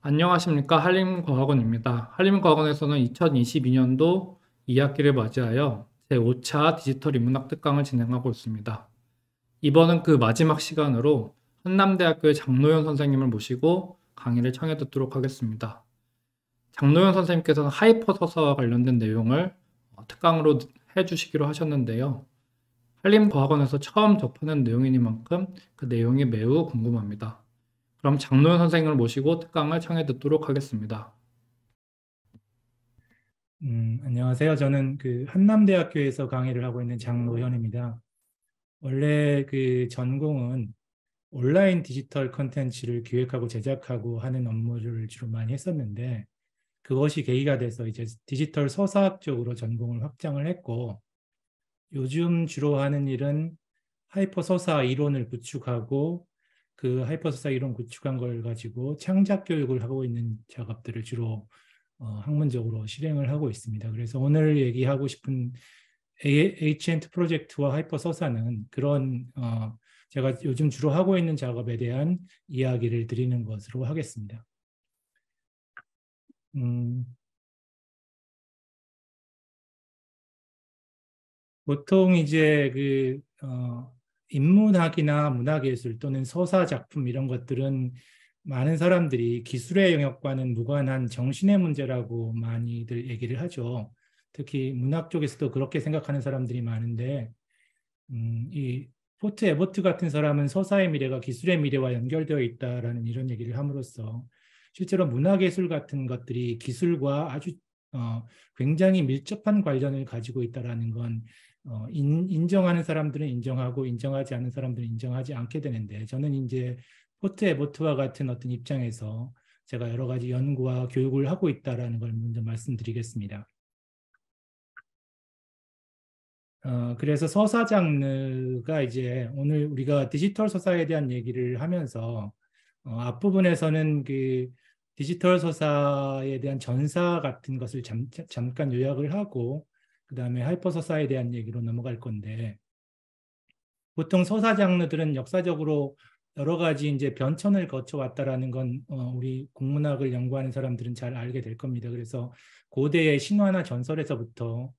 안녕하십니까. 한림과학원입니다. 한림과학원에서는 2022년도 2학기를 맞이하여 제5차 디지털 인문학 특강을 진행하고 있습니다. 이번은 그 마지막 시간으로 한남대학교의 장노현 선생님을 모시고 강의를 청해 듣도록 하겠습니다. 장노현 선생님께서는 하이퍼 서사와 관련된 내용을 특강으로 해주시기로 하셨는데요. 한림과학원에서 처음 접하는 내용이니만큼 그 내용이 매우 궁금합니다. 그럼 장노현 선생님을 모시고 특강을 청해 듣도록 하겠습니다. 안녕하세요. 저는 그 한남대학교에서 강의를 하고 있는 장노현입니다. 원래 그 전공은 온라인 디지털 컨텐츠를 기획하고 제작하고 하는 업무를 주로 많이 했었는데, 그것이 계기가 돼서 이제 디지털 서사학 쪽으로 전공을 확장을 했고, 요즘 주로 하는 일은 하이퍼 서사 이론을 구축하고, 그 하이퍼 서사 이론 구축한 걸 가지고 창작 교육을 하고 있는 작업들을 주로 학문적으로 실행을 하고 있습니다. 그래서 오늘 얘기하고 싶은 HNT 프로젝트와 하이퍼 서사는 그런 제가 요즘 주로 하고 있는 작업에 대한 이야기를 드리는 것으로 하겠습니다. 음, 보통 이제 인문학이나 문화예술 또는 서사 작품 이런 것들은 많은 사람들이 기술의 영역과는 무관한 정신의 문제라고 많이들 얘기를 하죠. 특히 문학 쪽에서도 그렇게 생각하는 사람들이 많은데, 이 포트 에버트 같은 사람은 서사의 미래가 기술의 미래와 연결되어 있다라는 이런 얘기를 함으로써 실제로 문화예술 같은 것들이 기술과 아주 굉장히 밀접한 관련을 가지고 있다라는 건 인정하는 사람들은 인정하고 인정하지 않는 사람들은 인정하지 않게 되는데, 저는 이제 포트 에버트와 같은 어떤 입장에서 제가 여러 가지 연구와 교육을 하고 있다라는 걸 먼저 말씀드리겠습니다. 그래서 서사 장르가 이제 오늘 우리가 디지털 서사에 대한 얘기를 하면서 앞부분에서는 그 디지털 서사에 대한 전사 같은 것을 잠깐 요약을 하고, 그 다음에 하이퍼 서사에 대한 얘기로 넘어갈 건데, 보통 서사 장르들은 역사적으로 여러 가지 이제 변천을 거쳐왔다라는 건 우리 국문학을 연구하는 사람들은 잘 알게 될 겁니다. 그래서 고대의 신화나 전설에서부터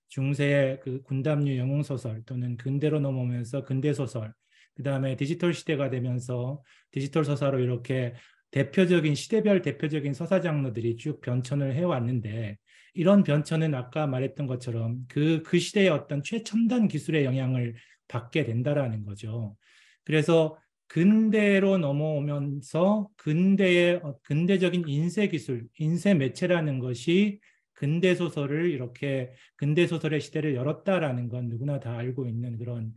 중세의 그 군담류 영웅소설 또는 근대로 넘어오면서 근대소설, 그 다음에 디지털 시대가 되면서 디지털 서사로 이렇게 대표적인 시대별 대표적인 서사 장르들이 쭉 변천을 해왔는데, 이런 변천은 아까 말했던 것처럼 그 시대의 어떤 최첨단 기술의 영향을 받게 된다라는 거죠. 그래서 근대로 넘어오면서 근대의 근대적인 인쇄 기술, 인쇄 매체라는 것이 근대 소설을 이렇게 근대 소설의 시대를 열었다라는 건 누구나 다 알고 있는 그런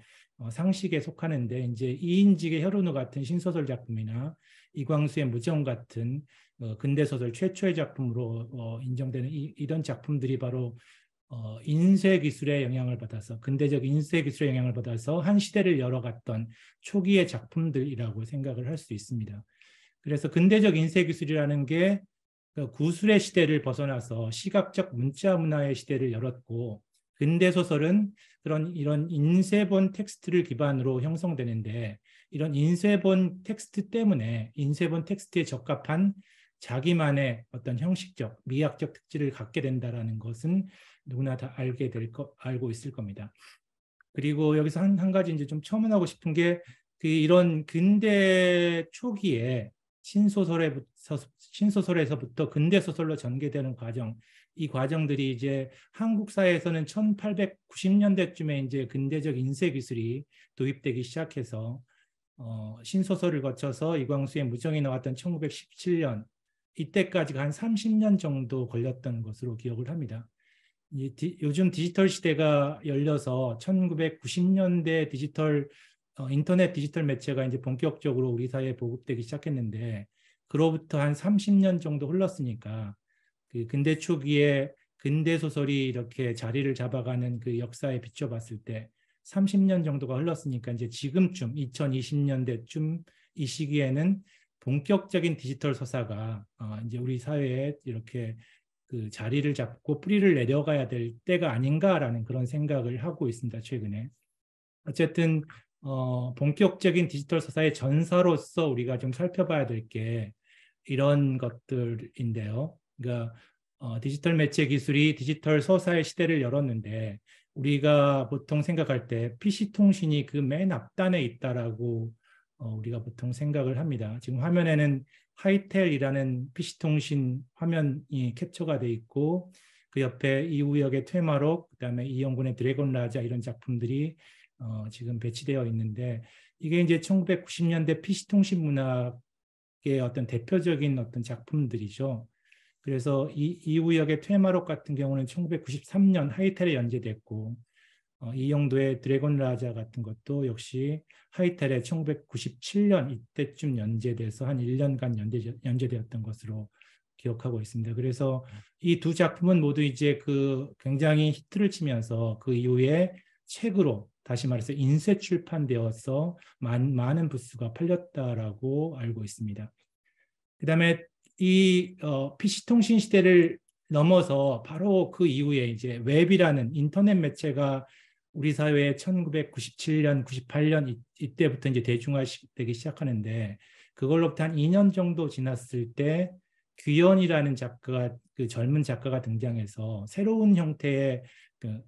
상식에 속하는데, 이제 이인직의 혈운우 같은 신소설 작품이나 이광수의 무정 같은 근대 소설 최초의 작품으로 인정되는 이런 작품들이 바로 인쇄 기술의 영향을 받아서, 근대적 인쇄 기술의 영향을 받아서 한 시대를 열어갔던 초기의 작품들이라고 생각을 할 수 있습니다. 그래서 근대적 인쇄 기술이라는 게 구술의 시대를 벗어나서 시각적 문자 문화의 시대를 열었고, 근대 소설은 이런 인쇄본 텍스트를 기반으로 형성되는데, 이런 인쇄본 텍스트 때문에 인쇄본 텍스트에 적합한 자기만의 어떤 형식적, 미학적 특질을 갖게 된다라는 것은 누구나 다 알고 있을 겁니다. 그리고 여기서 한 가지 이제 좀 첨언하고 싶은 게, 이런 근대 초기에 신소설에서부터 근대 소설로 전개되는 과정, 이 과정들이 이제 한국 사회에서는 1890년대쯤에 이제 근대적 인쇄 기술이 도입되기 시작해서 신소설을 거쳐서 이광수의 무정이 나왔던 1917년, 이때까지가 한 30년 정도 걸렸던 것으로 기억을 합니다. 요즘 디지털 시대가 열려서 1990년대 인터넷 디지털 매체가 이제 본격적으로 우리 사회에 보급되기 시작했는데, 그로부터 한 30년 정도 흘렀으니까 그 근대 초기에 근대 소설이 이렇게 자리를 잡아가는 그 역사에 비춰봤을 때 30년 정도가 흘렀으니까, 이제 지금쯤 2020년대쯤 이 시기에는 본격적인 디지털 서사가 이제 우리 사회에 이렇게 그 자리를 잡고 뿌리를 내려가야 될 때가 아닌가라는 그런 생각을 하고 있습니다, 최근에. 어쨌든 본격적인 디지털 서사의 전사로서 우리가 좀 살펴봐야 될 게, 이런 것들인데요. 그러니까 디지털 매체 기술이 디지털 서사의 시대를 열었는데 우리가 보통 생각할 때 PC 통신이 그 맨 앞단에 있다라고 우리가 보통 생각을 합니다. 지금 화면에는 하이텔이라는 PC 통신 화면이 캡처가 돼 있고 그 옆에 이우역의 퇴마록, 그다음에 이영군의 드래곤 라자 이런 작품들이 지금 배치되어 있는데 이게 이제 1990년대 PC 통신 문학의 어떤 대표적인 어떤 작품들이죠. 그래서 이우역의 퇴마록 같은 경우는 1993년 하이텔에 연재됐고 이영도의 드래곤 라자 같은 것도 역시 하이텔에 1997년 이때쯤 연재돼서 한 1년간 연재되었던 것으로 기억하고 있습니다. 그래서 이 두 작품은 모두 이제 그 굉장히 히트를 치면서 그 이후에 책으로 다시 말해서 인쇄 출판되어서 많은 부수가 팔렸다라고 알고 있습니다. 그다음에 이 PC 통신 시대를 넘어서 바로 그 이후에 이제 웹이라는 인터넷 매체가 우리 사회에 1997년, 98년 이때부터 이제 대중화되기 시작하는데 그걸로부터 한 2년 정도 지났을 때 규현이라는 작가가 그 젊은 작가가 등장해서 새로운 형태의 그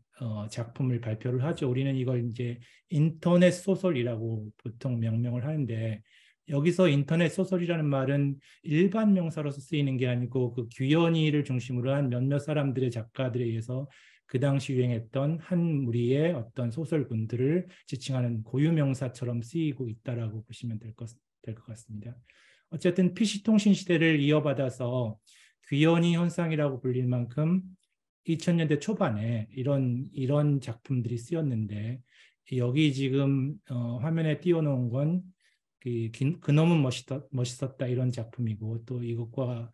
작품을 발표를 하죠. 우리는 이걸 이제 인터넷 소설이라고 보통 명명을 하는데 여기서 인터넷 소설이라는 말은 일반 명사로서 쓰이는 게 아니고 그 규현이를 중심으로 한 몇몇 사람들의 작가들에 의해서 그 당시 유행했던 한 무리의 어떤 소설군들을 지칭하는 고유명사처럼 쓰이고 있다라고 보시면 될 것 같습니다. 어쨌든 PC 통신 시대를 이어받아서 귀현이 현상이라고 불릴 만큼 2000년대 초반에 이런 작품들이 쓰였는데 여기 지금 화면에 띄워놓은 건 그놈은 멋있었다 이런 작품이고 또 이것과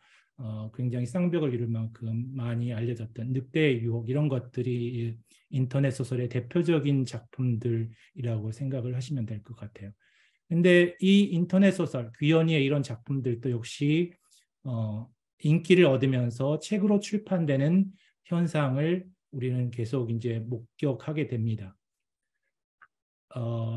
굉장히 쌍벽을 이룰 만큼 많이 알려졌던 늑대의 유혹 이런 것들이 인터넷 소설의 대표적인 작품들이라고 생각을 하시면 될 것 같아요. 근데 이 인터넷 소설 귀현이의 이런 작품들도 역시 인기를 얻으면서 책으로 출판되는 현상을 우리는 계속 이제 목격하게 됩니다.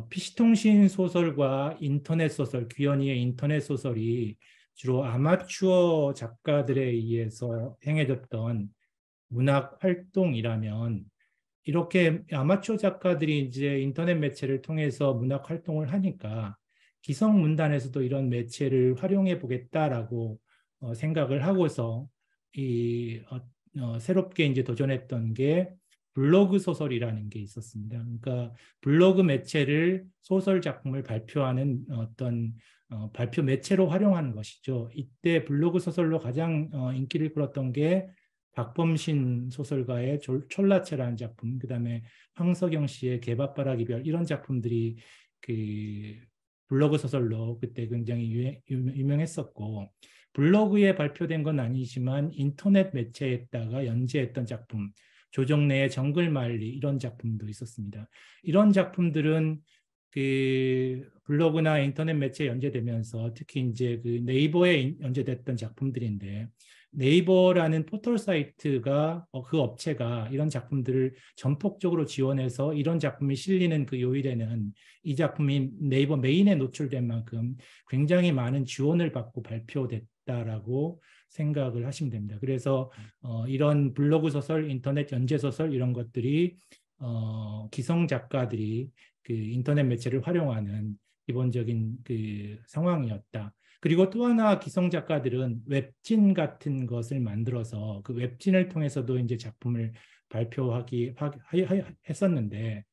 PC통신 소설과 인터넷 소설, 귀현이의 인터넷 소설이 주로 아마추어 작가들에 의해서 행해졌던 문학 활동이라면 이렇게 아마추어 작가들이 이제 인터넷 매체를 통해서 문학 활동을 하니까 기성 문단에서도 이런 매체를 활용해 보겠다라고 생각을 하고서 새롭게 이제 도전했던 게 블로그 소설이라는 게 있었습니다. 그러니까 블로그 매체를 소설 작품을 발표하는 어떤 발표 매체로 활용하는 것이죠. 이때 블로그 소설로 가장 인기를 끌었던 게 박범신 소설가의 촐라체라는 작품, 그다음에 황석영 씨의 개밥바라기 별 이런 작품들이 그 블로그 소설로 그때 굉장히 유명했었고 블로그에 발표된 건 아니지만 인터넷 매체에다가 연재했던 작품 조정래의 정글만리 이런 작품도 있었습니다. 이런 작품들은 그 블로그나 인터넷 매체에 연재되면서 특히 이제 그 네이버에 연재됐던 작품들인데 네이버라는 포털 사이트가 그 업체가 이런 작품들을 전폭적으로 지원해서 이런 작품이 실리는 그 요일에는 이 작품이 네이버 메인에 노출된 만큼 굉장히 많은 지원을 받고 발표됐다라고 생각을 하시면 됩니다. 그래서 이런 블로그 소설, 인터넷 연재 소설 이런 것들이 기성 작가들이 그 인터넷 매체를 활용하는 기본적인 그 상황이었다. 그리고 또 하나 기성 작가들은 웹진 같은 것을 만들어서 그 웹진을 통해서도 이제 작품을 했었는데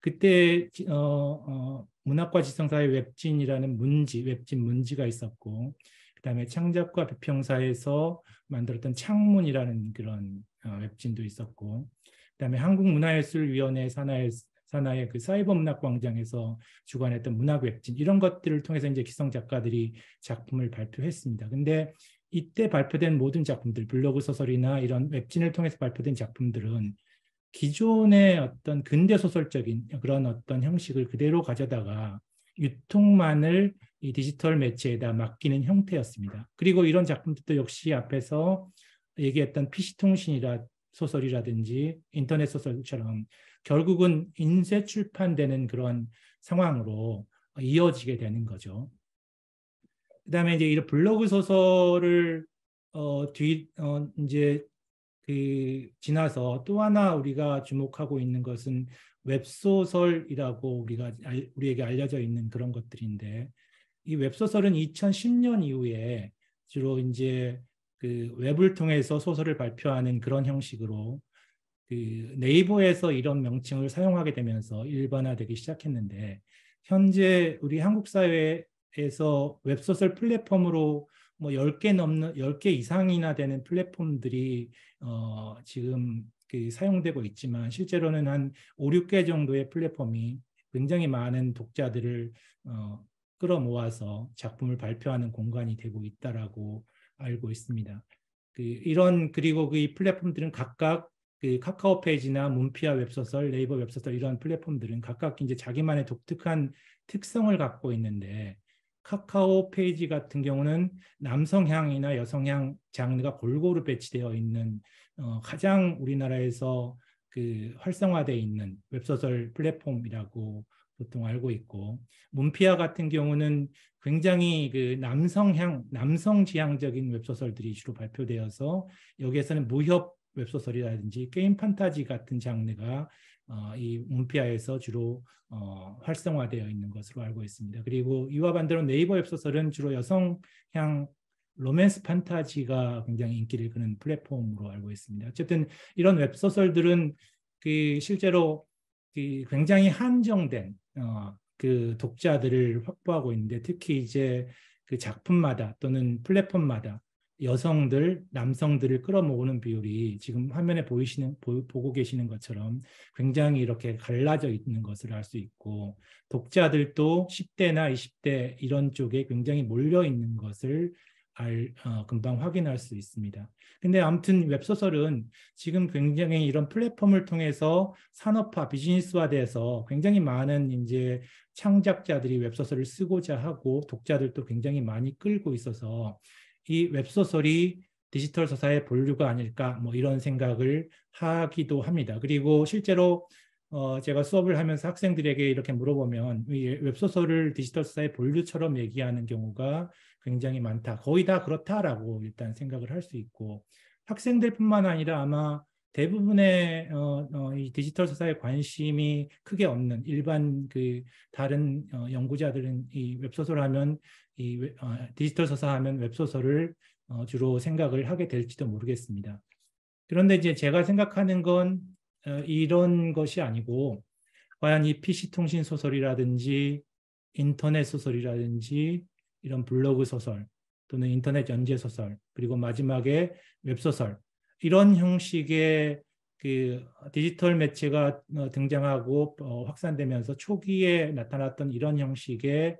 그때 문학과 지성사의 웹진이라는 웹진 문지가 있었고 그다음에 창작과 비평사에서 만들었던 창문이라는 그런 웹진도 있었고 그다음에 한국문화예술위원회 산하의 그 사이버 문학 광장에서 주관했던 문학 웹진 이런 것들을 통해서 이제 기성 작가들이 작품을 발표했습니다. 근데 이때 발표된 모든 작품들, 블로그 소설이나 이런 웹진을 통해서 발표된 작품들은 기존의 어떤 근대 소설적인 그런 어떤 형식을 그대로 가져다가 유통만을 이 디지털 매체에다 맡기는 형태였습니다. 그리고 이런 작품들도 역시 앞에서 얘기했던 PC통신이라 소설이라든지 인터넷 소설처럼 결국은 인쇄 출판되는 그런 상황으로 이어지게 되는 거죠. 그다음에 이제 이런 블로그 소설을 이제 그 지나서 또 하나 우리가 주목하고 있는 것은 웹소설이라고 우리에게 알려져 있는 그런 것들인데, 이 웹소설은 2010년 이후에 주로 이제 그 웹을 통해서 소설을 발표하는 그런 형식으로 그 네이버에서 이런 명칭을 사용하게 되면서 일반화되기 시작했는데, 현재 우리 한국 사회에서 웹소설 플랫폼으로 뭐 10개 이상이나 되는 플랫폼들이 지금 그 사용되고 있지만, 실제로는 한 5, 6개 정도의 플랫폼이 굉장히 많은 독자들을 끌어모아서 작품을 발표하는 공간이 되고 있다라고 알고 있습니다. 그리고 그 이 플랫폼들은 각각 그 카카오 페이지나 문피아 웹소설, 네이버 웹소설 이런 플랫폼들은 각각 이제 자기만의 독특한 특성을 갖고 있는데, 카카오 페이지 같은 경우는 남성향이나 여성향 장르가 골고루 배치되어 있는 가장 우리나라에서 그 활성화되어 있는 웹소설 플랫폼이라고 보통 알고 있고, 문피아 같은 경우는 굉장히 그 남성 지향적인 웹소설들이 주로 발표되어서 여기에서는 무협 웹소설이라든지 게임 판타지 같은 장르가 이 문피아에서 주로 활성화되어 있는 것으로 알고 있습니다. 그리고 이와 반대로 네이버 웹소설은 주로 여성향 로맨스 판타지가 굉장히 인기를 끄는 플랫폼으로 알고 있습니다. 어쨌든 이런 웹소설들은 그 실제로 그 굉장히 한정된 그 독자들을 확보하고 있는데, 특히 이제 그 작품마다 또는 플랫폼마다 여성들, 남성들을 끌어모으는 비율이 지금 화면에 보고 계시는 것처럼 굉장히 이렇게 갈라져 있는 것을 알 수 있고, 독자들도 10대나 20대 이런 쪽에 굉장히 몰려 있는 것을 금방 확인할 수 있습니다. 근데 아무튼 웹소설은 지금 굉장히 이런 플랫폼을 통해서 산업화, 비즈니스화돼서 굉장히 많은 이제 창작자들이 웹소설을 쓰고자 하고 독자들도 굉장히 많이 끌고 있어서 이 웹소설이 디지털 서사의 본류가 아닐까 뭐 이런 생각을 하기도 합니다. 그리고 실제로 제가 수업을 하면서 학생들에게 이렇게 물어보면 이 웹소설을 디지털 서사의 본류처럼 얘기하는 경우가 굉장히 많다. 거의 다 그렇다라고 일단 생각을 할 수 있고, 학생들뿐만 아니라 아마 대부분의 이 디지털 서사에 관심이 크게 없는 일반 그 다른 연구자들은 이 웹소설 하면 디지털 서사 하면 웹소설을 주로 생각을 하게 될지도 모르겠습니다. 그런데 이제 제가 생각하는 건 이런 것이 아니고, 과연 이 PC 통신 소설이라든지 인터넷 소설이라든지 이런 블로그 소설 또는 인터넷 연재 소설, 그리고 마지막에 웹소설, 이런 형식의 그 디지털 매체가 등장하고 확산되면서 초기에 나타났던 이런 형식의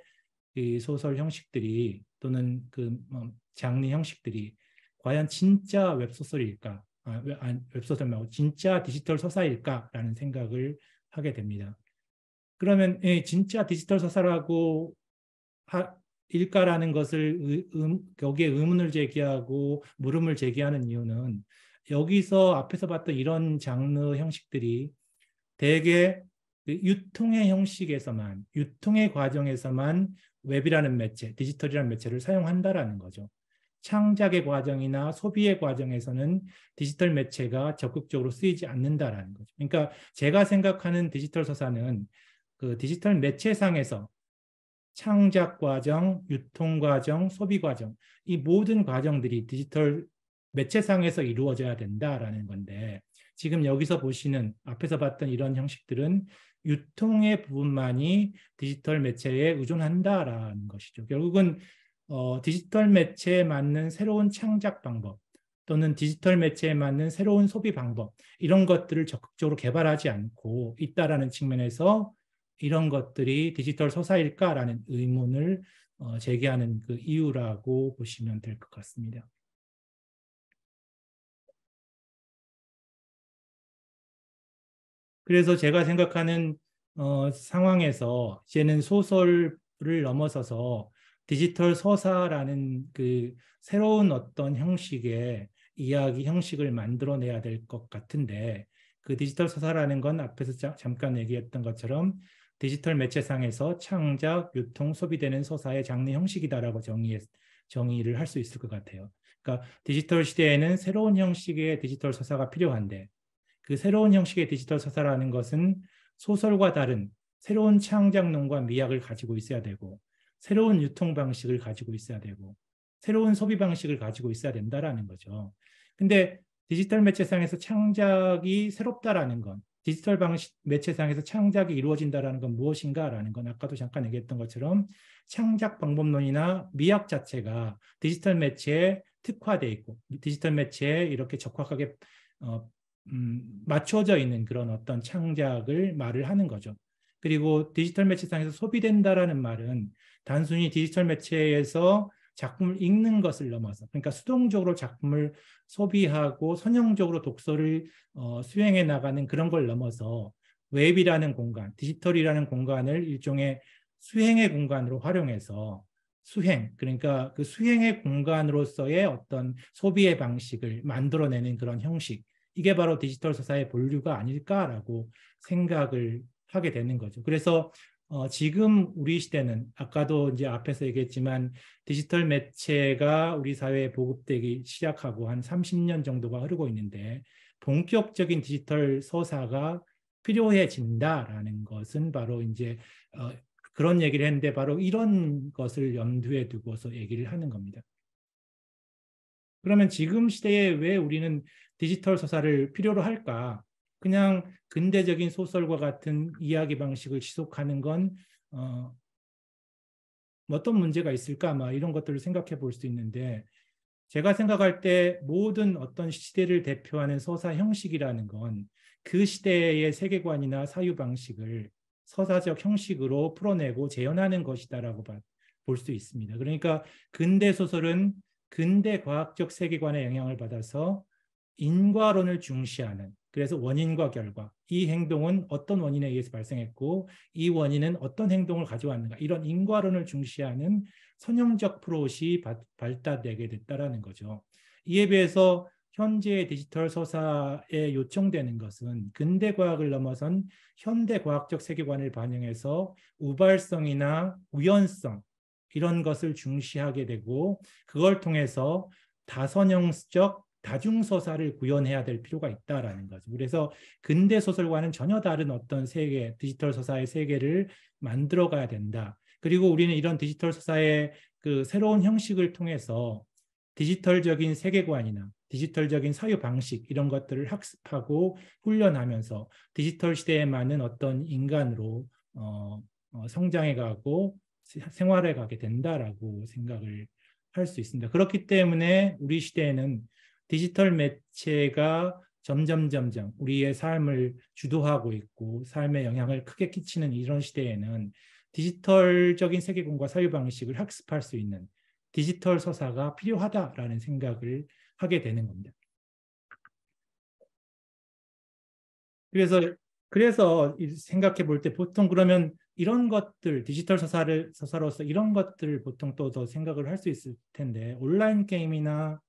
이 소설 형식들이 또는 그 장르 형식들이 과연 진짜 웹소설일까? 웹소설 말고 진짜 디지털 서사일까라는 생각을 하게 됩니다. 그러면 진짜 디지털 서사라고 일까라는 것을 여기에 의문을 제기하고 물음을 제기하는 이유는, 여기서 앞에서 봤던 이런 장르 형식들이 대개 유통의 형식에서만, 유통의 과정에서만 웹이라는 매체, 디지털이라는 매체를 사용한다라는 거죠. 창작의 과정이나 소비의 과정에서는 디지털 매체가 적극적으로 쓰이지 않는다라는 거죠. 그러니까 제가 생각하는 디지털 서사는 그 디지털 매체상에서 창작 과정, 유통 과정, 소비 과정, 이 모든 과정들이 디지털 매체상에서 이루어져야 된다라는 건데, 지금 여기서 보시는 앞에서 봤던 이런 형식들은 유통의 부분만이 디지털 매체에 의존한다라는 것이죠. 결국은 디지털 매체에 맞는 새로운 창작 방법 또는 디지털 매체에 맞는 새로운 소비 방법, 이런 것들을 적극적으로 개발하지 않고 있다라는 측면에서 이런 것들이 디지털 서사일까라는 의문을 제기하는 그 이유라고 보시면 될 것 같습니다. 그래서 제가 생각하는 상황에서 이제는 소설을 넘어서서 디지털 서사라는 그 새로운 어떤 형식의 이야기 형식을 만들어내야 될 것 같은데, 그 디지털 서사라는 건 앞에서 잠깐 얘기했던 것처럼 디지털 매체상에서 창작, 유통, 소비되는 서사의 장르 형식이다라고 정의를 할 수 있을 것 같아요. 그러니까 디지털 시대에는 새로운 형식의 디지털 서사가 필요한데 그 새로운 형식의 디지털 서사라는 것은 소설과 다른 새로운 창작론과 미학을 가지고 있어야 되고 새로운 유통 방식을 가지고 있어야 되고 새로운 소비 방식을 가지고 있어야 된다라는 거죠. 근데 디지털 매체상에서 창작이 새롭다라는 건 디지털 방식 매체상에서 창작이 이루어진다라는 건 무엇인가라는 건 아까도 잠깐 얘기했던 것처럼 창작 방법론이나 미학 자체가 디지털 매체에 특화되어 있고 디지털 매체에 이렇게 적확하게 맞춰져 있는 그런 어떤 창작을 말을 하는 거죠. 그리고 디지털 매체상에서 소비된다라는 말은 단순히 디지털 매체에서 작품을 읽는 것을 넘어서 그러니까 수동적으로 작품을 소비하고 선형적으로 독서를 수행해 나가는 그런 걸 넘어서 웹이라는 공간, 디지털이라는 공간을 일종의 수행의 공간으로 활용해서 수행, 그러니까 그 수행의 공간으로서의 어떤 소비의 방식을 만들어내는 그런 형식, 이게 바로 디지털 서사의 본류가 아닐까라고 생각을 하게 되는 거죠. 그래서 지금 우리 시대는 아까도 이제 앞에서 얘기했지만 디지털 매체가 우리 사회에 보급되기 시작하고 한 30년 정도가 흐르고 있는데 본격적인 디지털 서사가 필요해진다라는 것은 바로 이제 그런 얘기를 했는데 바로 이런 것을 염두에 두고서 얘기를 하는 겁니다. 그러면 지금 시대에 왜 우리는 디지털 서사를 필요로 할까? 그냥 근대적인 소설과 같은 이야기 방식을 지속하는 건 어떤 문제가 있을까? 이런 것들을 생각해 볼 수 있는데 제가 생각할 때 모든 어떤 시대를 대표하는 서사 형식이라는 건 그 시대의 세계관이나 사유 방식을 서사적 형식으로 풀어내고 재현하는 것이다라고 볼 수 있습니다. 그러니까 근대 소설은 근대 과학적 세계관의 영향을 받아서 인과론을 중시하는 그래서 원인과 결과 이 행동은 어떤 원인에 의해서 발생했고 이 원인은 어떤 행동을 가져왔는가 이런 인과론을 중시하는 선형적 프로옷이 발달되게 됐다라는 거죠. 이에 비해서 현재의 디지털 서사에 요청되는 것은 근대 과학을 넘어선 현대 과학적 세계관을 반영해서 우발성이나 우연성 이런 것을 중시하게 되고 그걸 통해서 다선형적 다중서사를 구현해야 될 필요가 있다라는 거죠. 그래서 근대 소설과는 전혀 다른 어떤 세계, 디지털 서사의 세계를 만들어가야 된다. 그리고 우리는 이런 디지털 서사의 그 새로운 형식을 통해서 디지털적인 세계관이나 디지털적인 사유 방식 이런 것들을 학습하고 훈련하면서 디지털 시대에 맞는 어떤 인간으로 성장해가고 생활해가게 된다라고 생각을 할 수 있습니다. 그렇기 때문에 우리 시대에는 디지털 매체가 점점 우리의 삶을 주도하고 있고 삶에 영향을 크게 끼치는 이런 시대에는 디지털적인 세계관과 사유 방식을 학습할 수 있는 디지털 서사가 필요하다라는 생각을 하게 되는 겁니다. 그래서 생각해 볼 때 보통 그러면 이런 것들 디지털 서사로서 이런 것들을 보통 또 더 생각을 할 수 있을 텐데 온라인 게임이나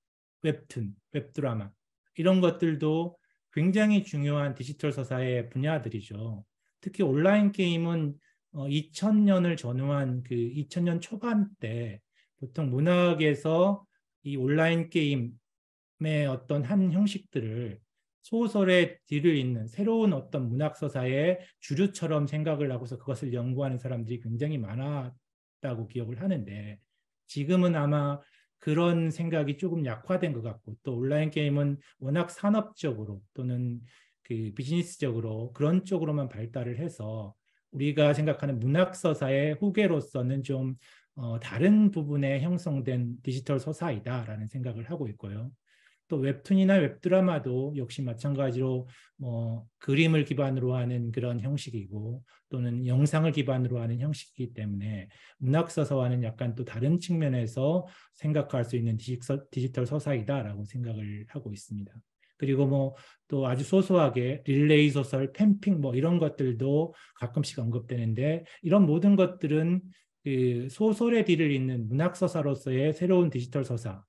웹툰, 웹드라마 이런 것들도 굉장히 중요한 디지털 서사의 분야들이죠. 특히 온라인 게임은 2000년을 전후한 그 2000년 초반 때 보통 문학에서 이 온라인 게임의 어떤 한 형식들을 소설의 뒤를 잇는 새로운 어떤 문학 서사의 주류처럼 생각을 하고서 그것을 연구하는 사람들이 굉장히 많았다고 기억을 하는데 지금은 아마 그런 생각이 조금 약화된 것 같고 또 온라인 게임은 워낙 산업적으로 또는 그 비즈니스적으로 그런 쪽으로만 발달을 해서 우리가 생각하는 문학 서사의 후계로서는 좀 다른 부분에 형성된 디지털 서사이다라는 생각을 하고 있고요. 또 웹툰이나 웹드라마도 역시 마찬가지로 그림을 기반으로 하는 그런 형식이고 또는 영상을 기반으로 하는 형식이기 때문에 문학 서사와는 약간 또 다른 측면에서 생각할 수 있는 디지털 서사이다라고 생각을 하고 있습니다. 그리고 또 아주 소소하게 릴레이 소설, 팬픽 이런 것들도 가끔씩 언급되는데 이런 모든 것들은 그 소설의 뒤를 잇는 문학 서사로서의 새로운 디지털 서사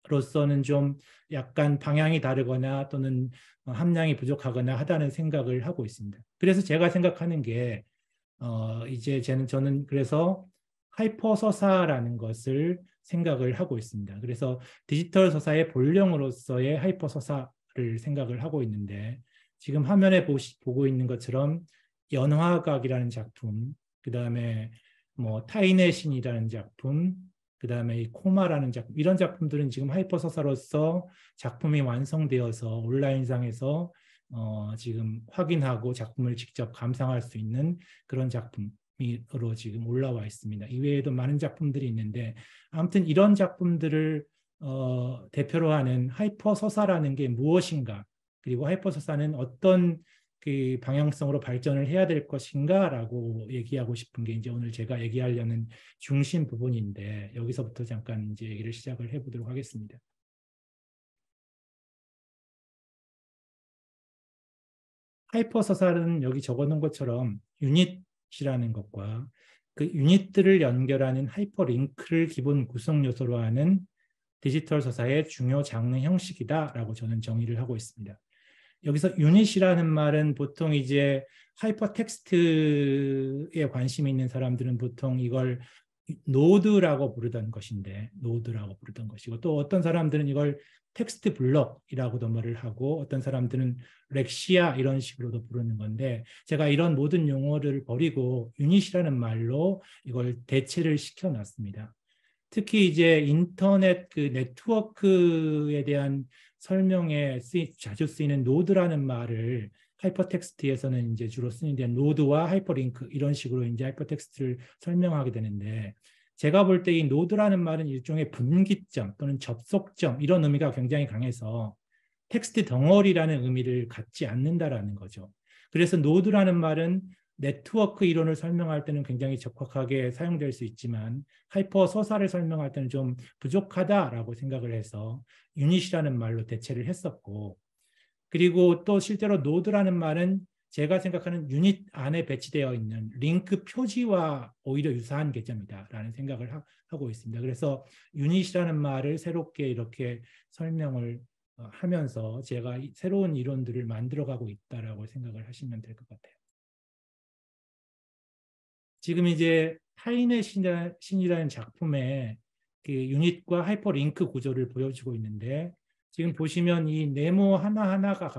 로서는 좀 약간 방향이 다르거나 또는 함량이 부족하거나 하다는 생각을 하고 있습니다. 그래서 제가 생각하는 게 이제 저는 그래서 하이퍼 서사라는 것을 생각을 하고 있습니다. 그래서 디지털 서사의 본령으로서의 하이퍼 서사를 생각을 하고 있는데 지금 화면에 보고 있는 것처럼 연화각이라는 작품, 그 다음에 뭐 타인의 신이라는 작품, 그 다음에 이 코마라는 작품, 이런 작품들은 지금 하이퍼 서사로서 작품이 완성되어서 온라인상에서 지금 확인하고 작품을 직접 감상할 수 있는 그런 작품으로 지금 올라와 있습니다. 이외에도 많은 작품들이 있는데 아무튼 이런 작품들을 대표로 하는 하이퍼 서사라는 게 무엇인가, 그리고 하이퍼 서사는 어떤 그 방향성으로 발전을 해야 될 것인가라고 얘기하고 싶은 게 이제 오늘 제가 얘기하려는 중심 부분인데 여기서부터 잠깐 이제 얘기를 시작을 해보도록 하겠습니다. 하이퍼 서사는 여기 적어놓은 것처럼 유닛이라는 것과 그 유닛들을 연결하는 하이퍼 링크를 기본 구성 요소로 하는 디지털 서사의 중요 장르 형식이다라고 저는 정의를 하고 있습니다. 여기서 유닛이라는 말은 보통 이제 하이퍼 텍스트에 관심이 있는 사람들은 보통 이걸 노드라고 부르던 것인데, 노드라고 부르던 것이고, 또 어떤 사람들은 이걸 텍스트 블럭이라고도 말을 하고, 어떤 사람들은 렉시아 이런 식으로도 부르는 건데, 제가 이런 모든 용어를 버리고 유닛이라는 말로 이걸 대체를 시켜놨습니다. 특히 이제 인터넷 그 네트워크에 대한 설명에 자주 쓰이는 노드라는 말을 하이퍼텍스트에서는 이제 주로 쓰는데 노드와 하이퍼링크 이런 식으로 이제 하이퍼텍스트를 설명하게 되는데 제가 볼 때 이 노드라는 말은 일종의 분기점 또는 접속점 이런 의미가 굉장히 강해서 텍스트 덩어리라는 의미를 갖지 않는다라는 거죠. 그래서 노드라는 말은 네트워크 이론을 설명할 때는 굉장히 적확하게 사용될 수 있지만 하이퍼 서사를 설명할 때는 좀 부족하다라고 생각을 해서 유닛이라는 말로 대체를 했었고, 그리고 또 실제로 노드라는 말은 제가 생각하는 유닛 안에 배치되어 있는 링크 표지와 오히려 유사한 개념이다라는 생각을 하고 있습니다. 그래서 유닛이라는 말을 새롭게 이렇게 설명을 하면서 제가 새로운 이론들을 만들어가고 있다라고 생각을 하시면 될 것 같아요. 지금 이제 타인의 신이라는 작품의 그 유닛과 하이퍼링크 구조를 보여주고 있는데 지금 보시면 이 네모 하나하나가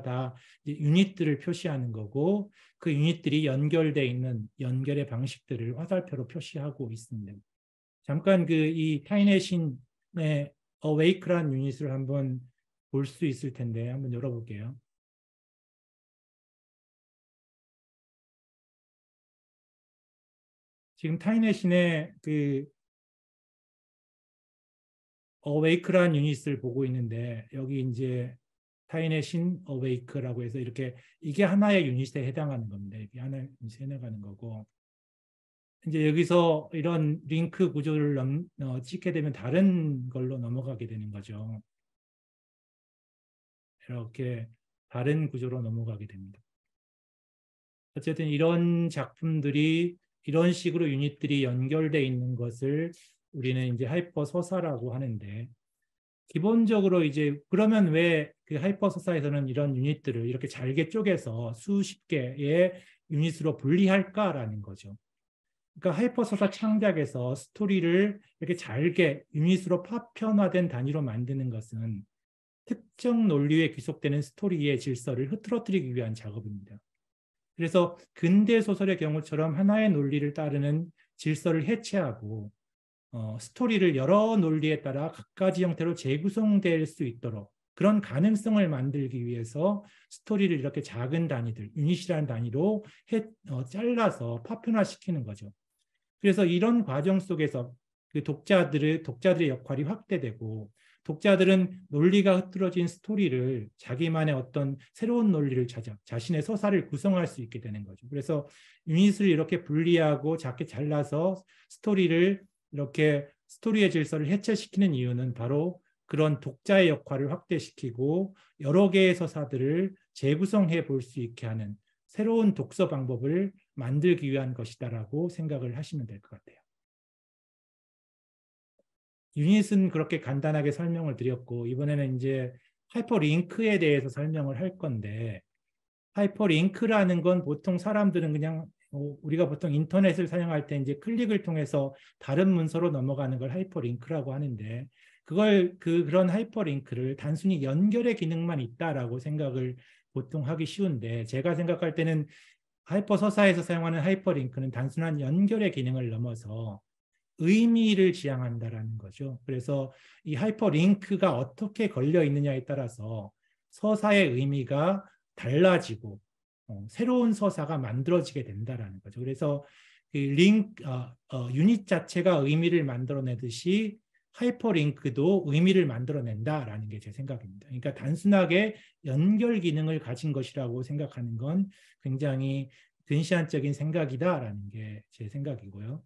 다 유닛들을 표시하는 거고 그 유닛들이 연결되어 있는 연결의 방식들을 화살표로 표시하고 있습니다. 잠깐 그 이 타인의 신의 어웨이크란 유닛을 한번 볼 수 있을 텐데 한번 열어볼게요. 지금 타인의 신의 그 어웨이크란 유닛을 보고 있는데 여기 이제 타인의 신 어웨이크라고 해서 이렇게 이게 하나의 유닛에 해당하는 겁니다. 이게 하나의 유닛에 해당하는 거고 이제 여기서 이런 링크 구조를 찍게 되면 다른 걸로 넘어가게 되는 거죠. 이렇게 다른 구조로 넘어가게 됩니다. 어쨌든 이런 작품들이 이런 식으로 유닛들이 연결되어 있는 것을 우리는 이제 하이퍼 서사라고 하는데 기본적으로 이제 그러면 왜 그 하이퍼 서사에서는 이런 유닛들을 이렇게 잘게 쪼개서 수십 개의 유닛으로 분리할까라는 거죠. 그러니까 하이퍼 서사 창작에서 스토리를 이렇게 잘게 유닛으로 파편화된 단위로 만드는 것은 특정 논리에 귀속되는 스토리의 질서를 흐트러뜨리기 위한 작업입니다. 그래서 근대 소설의 경우처럼 하나의 논리를 따르는 질서를 해체하고 스토리를 여러 논리에 따라 각가지 형태로 재구성될 수 있도록 그런 가능성을 만들기 위해서 스토리를 이렇게 작은 단위들, 유닛이라는 단위로 잘라서 파편화시키는 거죠. 그래서 이런 과정 속에서 그 독자들의 역할이 확대되고 독자들은 논리가 흐트러진 스토리를 자기만의 어떤 새로운 논리를 찾아 자신의 서사를 구성할 수 있게 되는 거죠. 그래서 유닛을 이렇게 분리하고 작게 잘라서 스토리를 이렇게 스토리의 질서를 해체시키는 이유는 바로 그런 독자의 역할을 확대시키고 여러 개의 서사들을 재구성해 볼 수 있게 하는 새로운 독서 방법을 만들기 위한 것이다라고 생각을 하시면 될 것 같아요. 유닛은 그렇게 간단하게 설명을 드렸고 이번에는 이제 하이퍼링크에 대해서 설명을 할 건데 하이퍼링크라는 건 보통 사람들은 그냥 우리가 보통 인터넷을 사용할 때 이제 클릭을 통해서 다른 문서로 넘어가는 걸 하이퍼링크라고 하는데 그런 하이퍼링크를 단순히 연결의 기능만 있다라고 생각을 보통 하기 쉬운데 제가 생각할 때는 하이퍼서사에서 사용하는 하이퍼링크는 단순한 연결의 기능을 넘어서 의미를 지향한다라는 거죠. 그래서 이 하이퍼링크가 어떻게 걸려 있느냐에 따라서 서사의 의미가 달라지고 새로운 서사가 만들어지게 된다라는 거죠. 그래서 그 유닛 자체가 의미를 만들어내듯이 하이퍼링크도 의미를 만들어낸다라는 게 제 생각입니다. 그러니까 단순하게 연결 기능을 가진 것이라고 생각하는 건 굉장히 근시안적인 생각이다라는 게 제 생각이고요.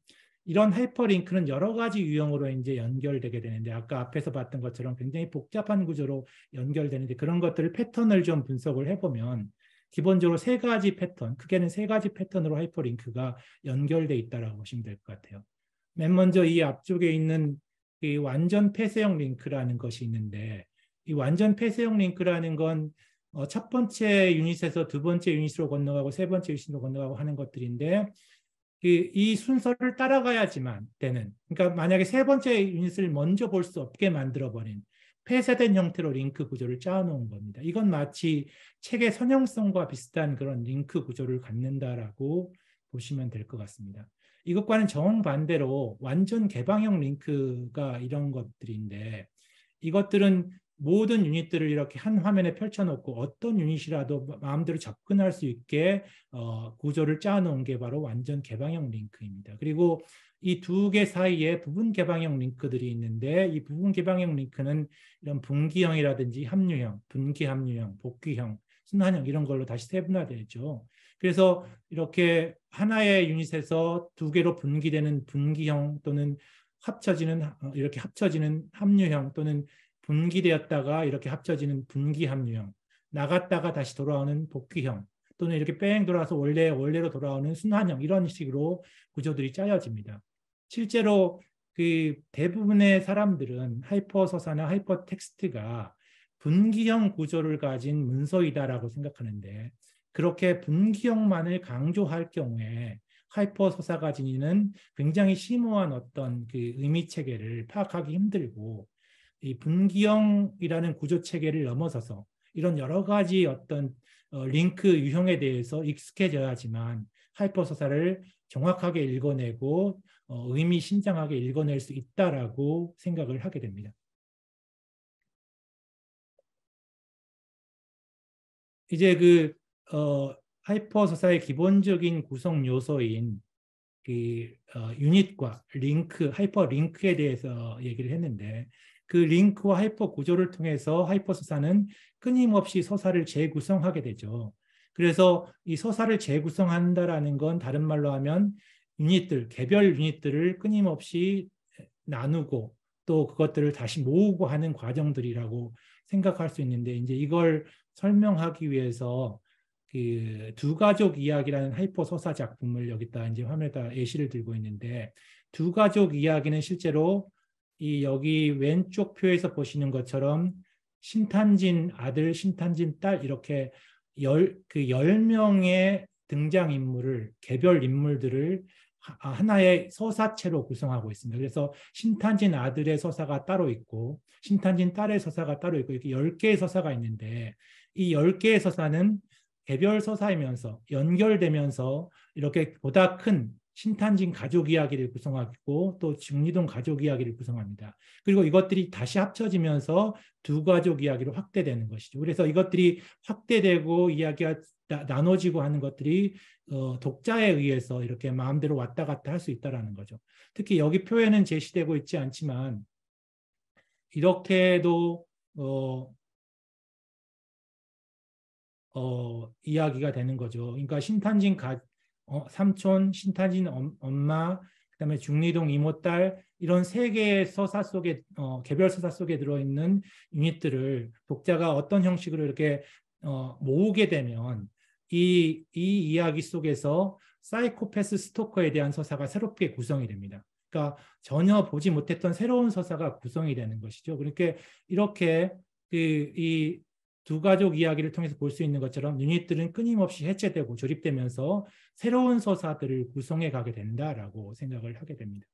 이런 하이퍼링크는 여러 가지 유형으로 이제 연결되게 되는데 아까 앞에서 봤던 것처럼 굉장히 복잡한 구조로 연결되는데 그런 것들을 패턴을 좀 분석을 해보면 기본적으로 세 가지 패턴, 크게는 세 가지 패턴으로 하이퍼링크가 연결돼 있다라고 보시면 될 것 같아요. 맨 먼저 이 앞쪽에 있는 이 완전 폐쇄형 링크라는 것이 있는데 이 완전 폐쇄형 링크라는 건 첫 번째 유닛에서 두 번째 유닛으로 건너가고 세 번째 유닛으로 건너가고 하는 것들인데 이 순서를 따라가야지만 되는 그러니까 만약에 세 번째 유닛을 먼저 볼 수 없게 만들어버린 폐쇄된 형태로 링크 구조를 짜놓은 겁니다. 이건 마치 책의 선형성과 비슷한 그런 링크 구조를 갖는다라고 보시면 될 것 같습니다. 이것과는 정반대로 완전 개방형 링크가 이런 것들인데 이것들은 모든 유닛들을 이렇게 한 화면에 펼쳐놓고 어떤 유닛이라도 마음대로 접근할 수 있게 구조를 짜놓은 게 바로 완전 개방형 링크입니다. 그리고 이 두 개 사이에 부분 개방형 링크들이 있는데 이 부분 개방형 링크는 이런 분기형이라든지 합류형, 분기 합류형, 복귀형, 순환형 이런 걸로 다시 세분화되죠. 그래서 이렇게 하나의 유닛에서 두 개로 분기되는 분기형 또는 이렇게 합쳐지는 합류형 또는 분기되었다가 이렇게 합쳐지는 분기 합류형, 나갔다가 다시 돌아오는 복귀형 또는 이렇게 뺑 돌아서 원래로 돌아오는 순환형 이런 식으로 구조들이 짜여집니다. 실제로 그 대부분의 사람들은 하이퍼서사나 하이퍼텍스트가 분기형 구조를 가진 문서이다라고 생각하는데 그렇게 분기형만을 강조할 경우에 하이퍼서사가 지니는 굉장히 심오한 어떤 그 의미 체계를 파악하기 힘들고 이 분기형이라는 구조 체계를 넘어서서 이런 여러 가지 어떤 링크 유형에 대해서 익숙해져야지만 하이퍼서사를 정확하게 읽어내고 의미 신장하게 읽어낼 수 있다라고 생각을 하게 됩니다. 이제 하이퍼서사의 기본적인 구성 요소인 유닛과 링크, 하이퍼링크에 대해서 얘기를 했는데 그 링크와 하이퍼 구조를 통해서 하이퍼서사는 끊임없이 서사를 재구성하게 되죠. 그래서 이 서사를 재구성한다라는 건 다른 말로 하면 개별 유닛들을 끊임없이 나누고 또 그것들을 다시 모으고 하는 과정들이라고 생각할 수 있는데 이제 이걸 설명하기 위해서 그 두 가족 이야기라는 하이퍼 서사 작품을 여기다 이제 화면에다 예시를 들고 있는데 두 가족 이야기는 실제로 여기 왼쪽 표에서 보시는 것처럼 신탄진 아들, 신탄진 딸 이렇게 10명의 등장인물을 개별 인물들을 하나의 서사체로 구성하고 있습니다. 그래서 신탄진 아들의 서사가 따로 있고 신탄진 딸의 서사가 따로 있고 이렇게 10개의 서사가 있는데 이 10개의 서사는 개별 서사이면서 연결되면서 이렇게 보다 큰 신탄진 가족 이야기를 구성하고 또 중리동 가족 이야기를 구성합니다. 그리고 이것들이 다시 합쳐지면서 두 가족 이야기로 확대되는 것이죠. 그래서 이것들이 확대되고 이야기가 나눠지고 하는 것들이 독자에 의해서 이렇게 마음대로 왔다 갔다 할 수 있다는 거죠. 특히 여기 표에는 제시되고 있지 않지만 이렇게도 이야기가 되는 거죠. 그러니까 신탄진 삼촌, 신탄진 엄마, 그다음에 중리동 이모딸 이런 세 개의 서사 속에 개별 서사 속에 들어있는 유닛들을 독자가 어떤 형식으로 이렇게 모으게 되면 이 이야기 속에서 사이코패스 스토커에 대한 서사가 새롭게 구성이 됩니다. 그러니까 전혀 보지 못했던 새로운 서사가 구성이 되는 것이죠. 그렇게 이렇게 이 두 가족 이야기를 통해서 볼 수 있는 것처럼 유닛들은 끊임없이 해체되고 조립되면서 새로운 서사들을 구성해 가게 된다라고 생각을 하게 됩니다.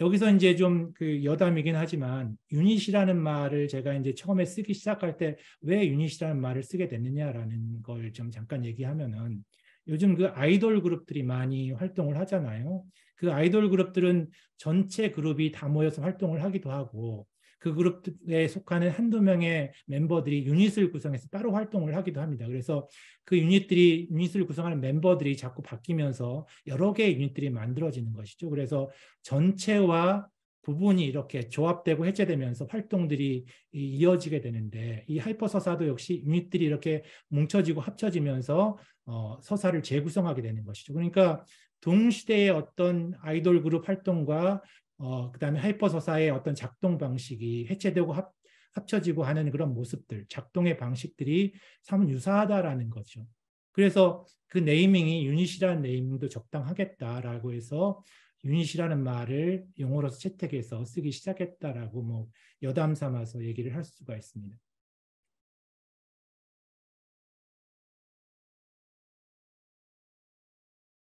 여기서 이제 좀 그 여담이긴 하지만 유닛이라는 말을 제가 이제 처음에 쓰기 시작할 때 왜 유닛이라는 말을 쓰게 됐느냐라는 걸 좀 잠깐 얘기하면은 요즘 그 아이돌 그룹들이 많이 활동을 하잖아요. 그 아이돌 그룹들은 전체 그룹이 다 모여서 활동을 하기도 하고 그 그룹에 속하는 한두 명의 멤버들이 유닛을 구성해서 따로 활동을 하기도 합니다. 그래서 그 유닛을 구성하는 멤버들이 자꾸 바뀌면서 여러 개의 유닛들이 만들어지는 것이죠. 그래서 전체와 부분이 이렇게 조합되고 해체되면서 활동들이 이어지게 되는데 이 하이퍼서사도 역시 유닛들이 이렇게 뭉쳐지고 합쳐지면서 서사를 재구성하게 되는 것이죠. 그러니까 동시대의 어떤 아이돌 그룹 활동과 그다음에 하이퍼서사의 어떤 작동 방식이 해체되고 합쳐지고 하는 그런 모습들, 작동의 방식들이 참 유사하다라는 거죠. 그래서 그 네이밍이 유닛이라는 네이밍도 적당하겠다라고 해서 유닛이라는 말을 용어로서 채택해서 쓰기 시작했다라고 뭐 여담 삼아서 얘기를 할 수가 있습니다.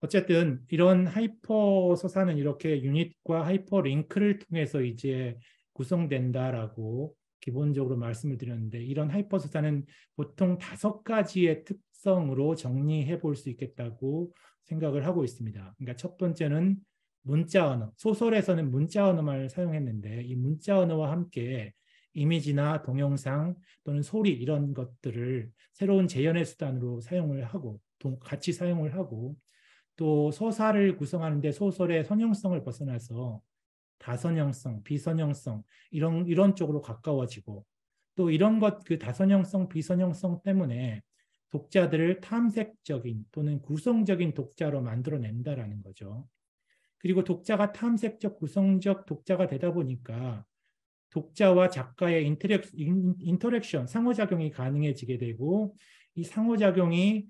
어쨌든 이런 하이퍼 서사는 이렇게 유닛과 하이퍼 링크를 통해서 이제 구성된다라고 기본적으로 말씀을 드렸는데 이런 하이퍼 서사는 보통 5가지의 특성으로 정리해 볼 수 있겠다고 생각을 하고 있습니다. 그러니까 첫 번째는 문자 언어. 소설에서는 문자 언어만 사용했는데 이 문자 언어와 함께 이미지나 동영상 또는 소리 이런 것들을 새로운 재현의 수단으로 사용을 하고 같이 사용을 하고 또 서사를 구성하는데 소설의 선형성을 벗어나서 다선형성, 비선형성 이런 쪽으로 가까워지고 또 이런 그 다선형성, 비선형성 때문에 독자들을 탐색적인 또는 구성적인 독자로 만들어낸다라는 거죠. 그리고 독자가 탐색적, 구성적 독자가 되다 보니까 독자와 작가의 인터랙션, 상호작용이 가능해지게 되고 이 상호작용이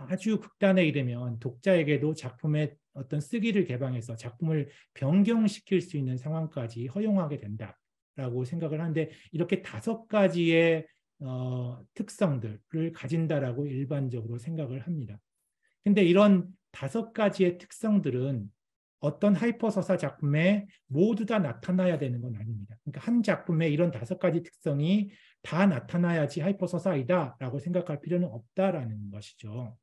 아주 극단에 이르면 독자에게도 작품의 어떤 쓰기를 개방해서 작품을 변경시킬 수 있는 상황까지 허용하게 된다라고 생각을 하는데 이렇게 5가지의 특성들을 가진다라고 일반적으로 생각을 합니다. 근데 이런 5가지의 특성들은 어떤 하이퍼서사 작품에 모두 다 나타나야 되는 건 아닙니다. 그러니까 한 작품에 이런 5가지 특성이 다 나타나야지 하이퍼서사이다라고 생각할 필요는 없다라는 것이죠.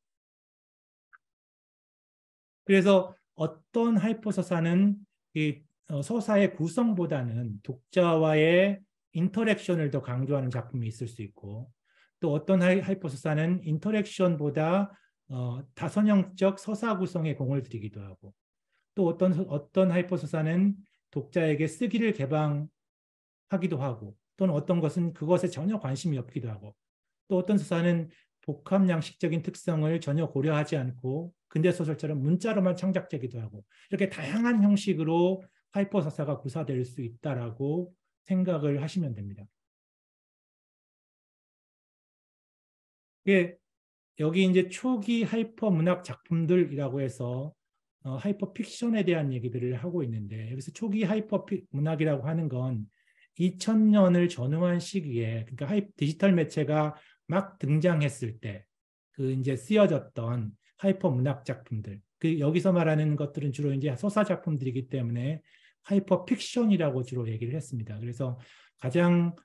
그래서 어떤 하이퍼서사는 이 서사의 구성보다는 독자와의 인터랙션을 더 강조하는 작품이 있을 수 있고 또 어떤 하이퍼서사는 인터랙션보다 다선형적 서사 구성에 공을 들이기도 하고 또 어떤 하이퍼서사는 독자에게 쓰기를 개방하기도 하고 또는 어떤 것은 그것에 전혀 관심이 없기도 하고 또 어떤 서사는 복합 양식적인 특성을 전혀 고려하지 않고 근대소설처럼 문자로만 창작되기도 하고 이렇게 다양한 형식으로 하이퍼서사가 구사될 수 있다라고 생각을 하시면 됩니다. 여기 이제 초기 하이퍼 문학 작품들이라고 해서 하이퍼 픽션에 대한 얘기들을 하고 있는데 여기서 초기 하이퍼 문학이라고 하는 건 2000년을 전후한 시기에 그러니까 디지털 매체가 막 등장했을 때 그 이제 쓰여졌던 하이퍼 문학 작품들 그 여기서 말하는 것들은 주로 이제 서사 작품들이기 때문에 하이퍼 픽션이라고 주로 얘기를 했습니다. 그래서 가장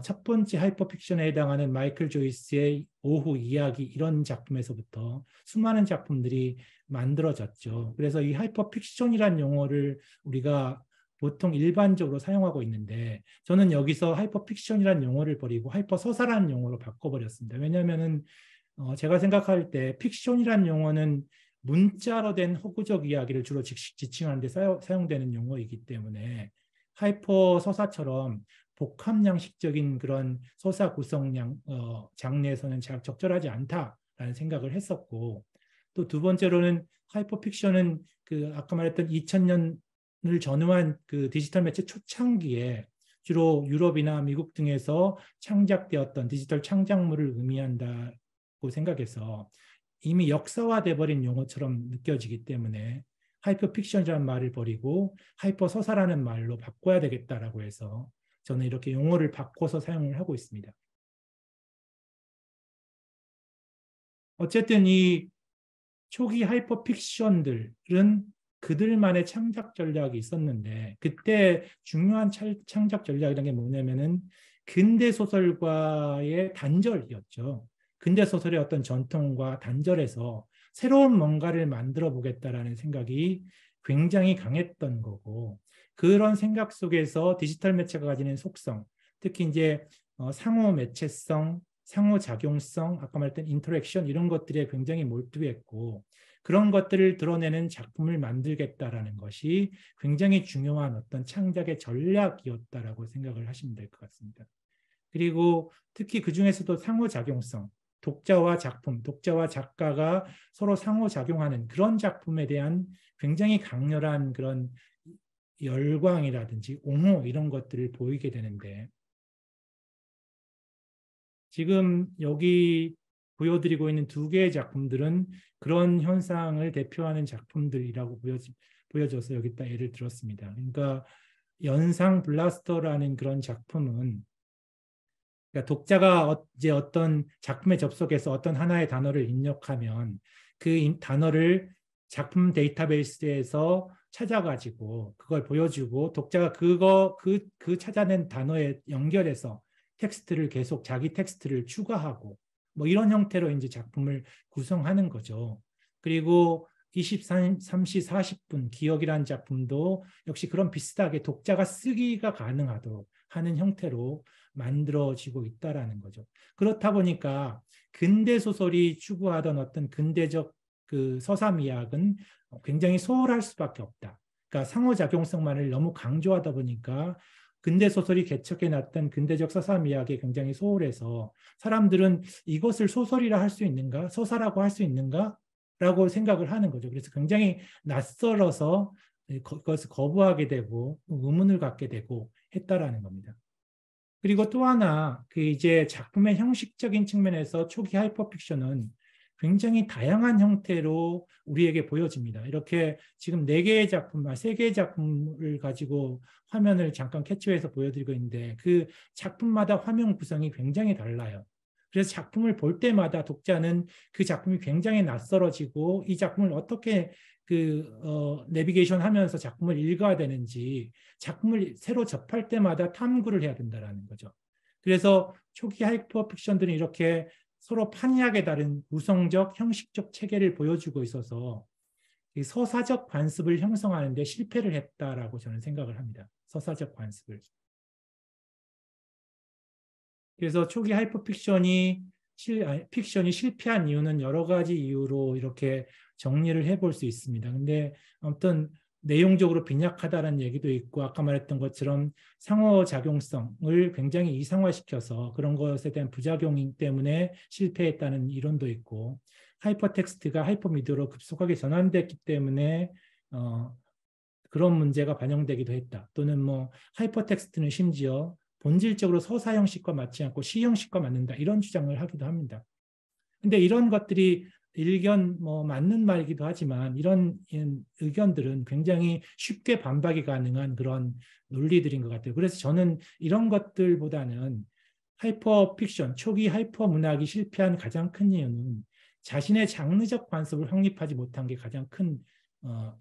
첫 번째 하이퍼 픽션에 해당하는 마이클 조이스의 오후 이야기 이런 작품에서부터 수많은 작품들이 만들어졌죠. 그래서 이 하이퍼 픽션이란 용어를 우리가 보통 일반적으로 사용하고 있는데 저는 여기서 하이퍼 픽션이란 용어를 버리고 하이퍼 서사라는 용어로 바꿔버렸습니다. 왜냐하면은 제가 생각할 때 픽션이란 용어는 문자로 된 허구적 이야기를 주로 지칭하는 데 사용되는 용어이기 때문에 하이퍼 서사처럼 복합 양식적인 그런 서사 구성 장르에서는 잘 적절하지 않다라는 생각을 했었고 또 두 번째로는 하이퍼 픽션은 그 아까 말했던 2000년을 전후한 그 디지털 매체 초창기에 주로 유럽이나 미국 등에서 창작되었던 디지털 창작물을 의미한다고 생각해서 이미 역사화돼 버린 용어처럼 느껴지기 때문에 하이퍼 픽션이라는 말을 버리고 하이퍼 서사라는 말로 바꿔야 되겠다라고 해서 저는 이렇게 용어를 바꿔서 사용을 하고 있습니다. 어쨌든 이 초기 하이퍼 픽션들은 그들만의 창작 전략이 있었는데 그때 중요한 창작 전략이라는 게 뭐냐면은 근대 소설과의 단절이었죠. 근대 소설의 어떤 전통과 단절해서 새로운 뭔가를 만들어 보겠다라는 생각이 굉장히 강했던 거고 그런 생각 속에서 디지털 매체가 가지는 속성, 특히 이제 상호 매체성, 상호작용성, 아까 말했던 인터랙션 이런 것들에 굉장히 몰두했고 그런 것들을 드러내는 작품을 만들겠다라는 것이 굉장히 중요한 어떤 창작의 전략이었다라고 생각을 하시면 될 것 같습니다. 그리고 특히 그 중에서도 상호작용성, 독자와 작품, 독자와 작가가 서로 상호작용하는 그런 작품에 대한 굉장히 강렬한 그런 열광이라든지 옹호 이런 것들을 보이게 되는데 지금 여기 보여드리고 있는 두 개의 작품들은 그런 현상을 대표하는 작품들이라고 보여져서 여기다 예를 들었습니다. 그러니까 연상 블라스터라는 그런 작품은 그러니까 독자가 이제 어떤 작품에 접속해서 어떤 하나의 단어를 입력하면 그 단어를 작품 데이터베이스에서 찾아가지고 그걸 보여주고 독자가 그 찾아낸 단어에 연결해서 텍스트를 계속 자기 텍스트를 추가하고 뭐 이런 형태로 이제 작품을 구성하는 거죠. 그리고 23시 40분 기억이라는 작품도 역시 그런 비슷하게 독자가 쓰기가 가능하도록 하는 형태로 만들어지고 있다라는 거죠. 그렇다 보니까 근대 소설이 추구하던 어떤 근대적 그 서사미학은 굉장히 소홀할 수밖에 없다. 그러니까 상호작용성만을 너무 강조하다 보니까 근대 소설이 개척해놨던 근대적 서사미학이 굉장히 소홀해서 사람들은 이것을 소설이라 할 수 있는가? 서사라고 할 수 있는가? 라고 생각을 하는 거죠. 그래서 굉장히 낯설어서 그것을 거부하게 되고 의문을 갖게 되고 했다라는 겁니다. 그리고 또 하나 그 이제 작품의 형식적인 측면에서 초기 하이퍼픽션은 굉장히 다양한 형태로 우리에게 보여집니다. 이렇게 지금 4개의 작품, 3개의 작품을 가지고 화면을 잠깐 캡처해서 보여드리고 있는데 그 작품마다 화면 구성이 굉장히 달라요. 그래서 작품을 볼 때마다 독자는 그 작품이 굉장히 낯설어지고 이 작품을 어떻게 내비게이션 하면서 작품을 읽어야 되는지 작품을 새로 접할 때마다 탐구를 해야 된다는 거죠. 그래서 초기 하이퍼 픽션들은 이렇게 서로 판이하게 다른 구성적, 형식적 체계를 보여주고 있어서 서사적 관습을 형성하는 데 실패를 했다라고 저는 생각을 합니다. 서사적 관습을. 그래서 초기 하이퍼 픽션이 실패한 이유는 여러 가지 이유로 이렇게 정리를 해볼 수 있습니다. 근데 아무튼 내용적으로 빈약하다는 얘기도 있고 아까 말했던 것처럼 상호작용성을 굉장히 이상화시켜서 그런 것에 대한 부작용 때문에 실패했다는 이론도 있고 하이퍼텍스트가 하이퍼미디어로 급속하게 전환됐기 때문에 그런 문제가 반영되기도 했다. 또는 뭐 하이퍼텍스트는 심지어 본질적으로 서사 형식과 맞지 않고 시 형식과 맞는다. 이런 주장을 하기도 합니다. 근데 이런 것들이 일견 뭐 맞는 말이기도 하지만 이런 의견들은 굉장히 쉽게 반박이 가능한 그런 논리들인 것 같아요. 그래서 저는 이런 것들보다는 하이퍼 픽션, 초기 하이퍼 문학이 실패한 가장 큰 이유는 자신의 장르적 관습을 확립하지 못한 게 가장 큰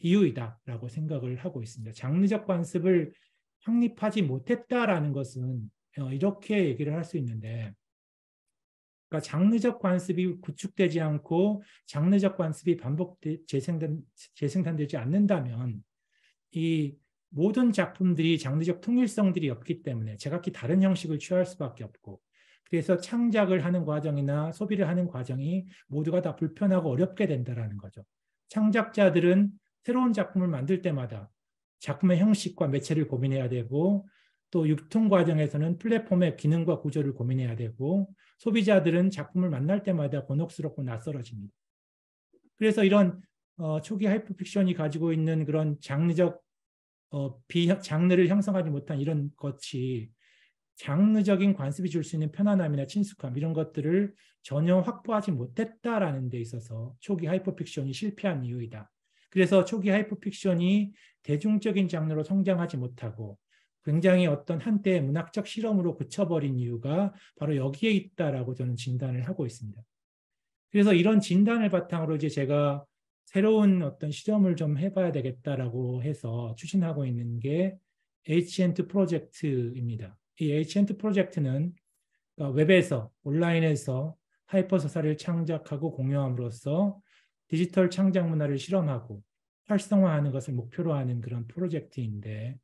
이유이다라고 생각을 하고 있습니다. 장르적 관습을 확립하지 못했다라는 것은 이렇게 얘기를 할 수 있는데 그러니까 장르적 관습이 구축되지 않고 장르적 관습이 재생산되지 않는다면 이 모든 작품들이 장르적 통일성들이 없기 때문에 제각기 다른 형식을 취할 수밖에 없고 그래서 창작을 하는 과정이나 소비를 하는 과정이 모두가 다 불편하고 어렵게 된다는 거죠. 창작자들은 새로운 작품을 만들 때마다 작품의 형식과 매체를 고민해야 되고 또 유통 과정에서는 플랫폼의 기능과 구조를 고민해야 되고 소비자들은 작품을 만날 때마다 곤혹스럽고 낯설어집니다. 그래서 이런 초기 하이퍼픽션이 가지고 있는 그런 장르적 장르를 형성하지 못한 이런 것이 장르적인 관습이 줄 수 있는 편안함이나 친숙함 이런 것들을 전혀 확보하지 못했다라는 데 있어서 초기 하이퍼픽션이 실패한 이유이다. 그래서 초기 하이퍼픽션이 대중적인 장르로 성장하지 못하고 굉장히 어떤 한때의 문학적 실험으로 그쳐버린 이유가 바로 여기에 있다라고 저는 진단을 하고 있습니다. 그래서 이런 진단을 바탕으로 이제 제가 새로운 어떤 실험을 좀 해봐야 되겠다라고 해서 추진하고 있는 게 HN2 프로젝트입니다. 이 HN2 프로젝트는 웹에서, 온라인에서 하이퍼서사를 창작하고 공유함으로써 디지털 창작 문화를 실험하고 활성화하는 것을 목표로 하는 그런 프로젝트인데,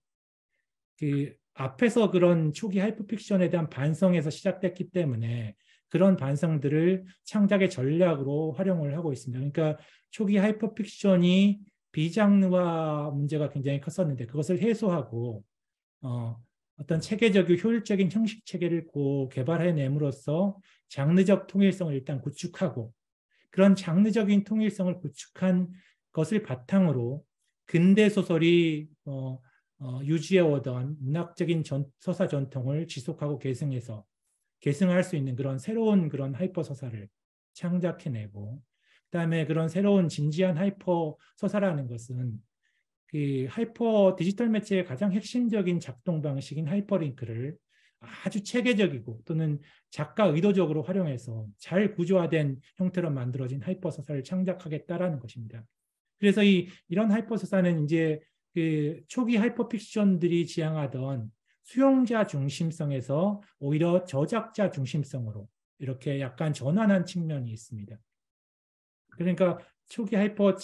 그 앞에서 그런 초기 하이퍼픽션에 대한 반성에서 시작됐기 때문에 그런 반성들을 창작의 전략으로 활용을 하고 있습니다. 그러니까 초기 하이퍼픽션이 비장르화 문제가 굉장히 컸었는데 그것을 해소하고 어떤 체계적이고 효율적인 형식 체계를 개발해냄으로써 장르적 통일성을 일단 구축하고, 그런 장르적인 통일성을 구축한 것을 바탕으로 근대 소설이 유지해오던 문학적인 서사 전통을 지속하고 계승할 수 있는 그런 새로운 그런 하이퍼 서사를 창작해내고, 그다음에 그런 새로운 진지한 하이퍼 서사라는 것은 그 하이퍼 디지털 매체의 가장 핵심적인 작동 방식인 하이퍼링크를 아주 체계적이고 또는 작가 의도적으로 활용해서 잘 구조화된 형태로 만들어진 하이퍼 서사를 창작하겠다라는 것입니다. 그래서 이런 하이퍼 서사는 이제 그 초기 하이퍼 픽션들이 지향하던 수용자 중심성에서 오히려 저작자 중심성으로 이렇게 약간 전환한 측면이 있습니다. 그러니까 초기 하이퍼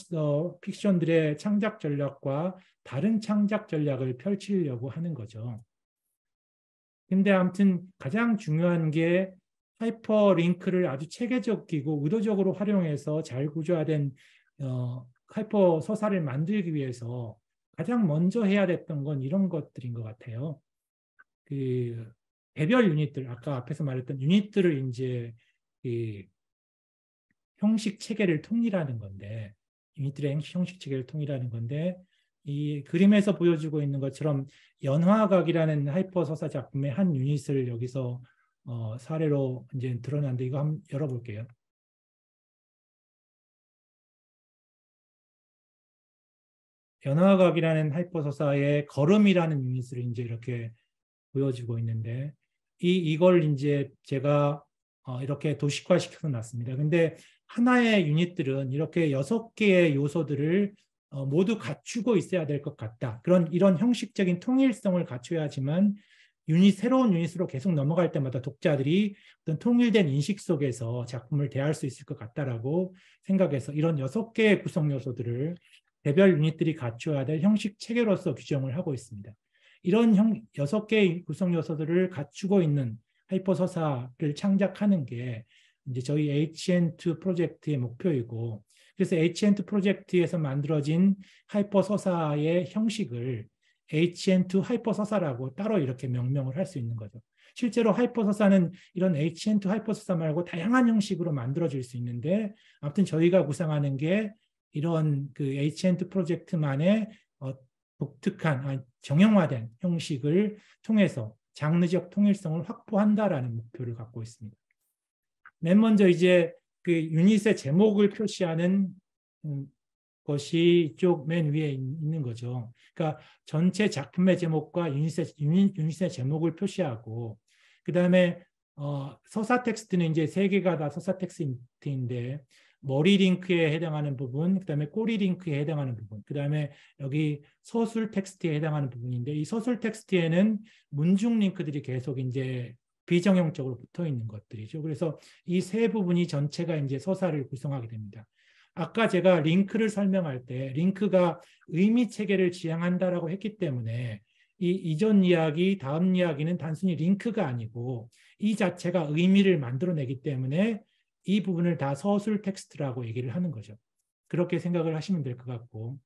픽션들의 창작 전략과 다른 창작 전략을 펼치려고 하는 거죠. 근데 아무튼 가장 중요한 게 하이퍼 링크를 아주 체계적이고 의도적으로 활용해서 잘 구조화된 하이퍼 서사를 만들기 위해서 가장 먼저 해야 됐던 건 이런 것들인 것 같아요. 그 개별 유닛들, 아까 앞에서 말했던 유닛들을 이제 그 형식 체계를 통일하는 건데, 유닛들의 형식 체계를 통일하는 건데, 이 그림에서 보여주고 있는 것처럼 연화각이라는 하이퍼 서사 작품의 한 유닛을 여기서 사례로 이제 드러났는데, 이거 한번 열어볼게요. 연화각이라는 하이퍼 서사의 걸음이라는 유닛을 이제 이렇게 보여주고 있는데, 이걸 이제 제가 이렇게 도식화시켜서 놨습니다. 근데 하나의 유닛들은 이렇게 6개의 요소들을 모두 갖추고 있어야 될 것 같다. 이런 형식적인 통일성을 갖춰야지만 새로운 유닛으로 계속 넘어갈 때마다 독자들이 어떤 통일된 인식 속에서 작품을 대할 수 있을 것 같다라고 생각해서 이런 6개의 구성 요소들을 개별 유닛들이 갖춰야 될 형식 체계로서 규정을 하고 있습니다. 이런 6개의 구성 요소들을 갖추고 있는 하이퍼 서사를 창작하는 게 이제 저희 HN2 프로젝트의 목표이고, 그래서 HN2 프로젝트에서 만들어진 하이퍼 서사의 형식을 HN2 하이퍼 서사라고 따로 이렇게 명명을 할 수 있는 거죠. 실제로 하이퍼 서사는 이런 HN2 하이퍼 서사 말고 다양한 형식으로 만들어질 수 있는데, 아무튼 저희가 구상하는 게 이런 그 HN2 프로젝트만의 독특한 정형화된 형식을 통해서 장르적 통일성을 확보한다라는 목표를 갖고 있습니다. 맨 먼저 이제 그 유닛의 제목을 표시하는 것이 이쪽 맨 위에 있는 거죠. 그러니까 전체 작품의 제목과 유닛의 제목을 표시하고, 그 다음에 서사 텍스트는 이제 3개가 다 서사 텍스트인데, 머리 링크에 해당하는 부분, 그 다음에 꼬리 링크에 해당하는 부분, 그 다음에 여기 서술 텍스트에 해당하는 부분인데, 이 서술 텍스트에는 문중 링크들이 계속 이제 비정형적으로 붙어 있는 것들이죠. 그래서 이 세 부분이 전체가 이제 서사를 구성하게 됩니다. 아까 제가 링크를 설명할 때 링크가 의미 체계를 지향한다라고 했기 때문에 이전 이야기, 다음 이야기는 단순히 링크가 아니고 이 자체가 의미를 만들어내기 때문에 이 부분을 다 서술 텍스트라고 얘기를 하는 거죠. 그렇게 생각을 하시면 될 것 같고,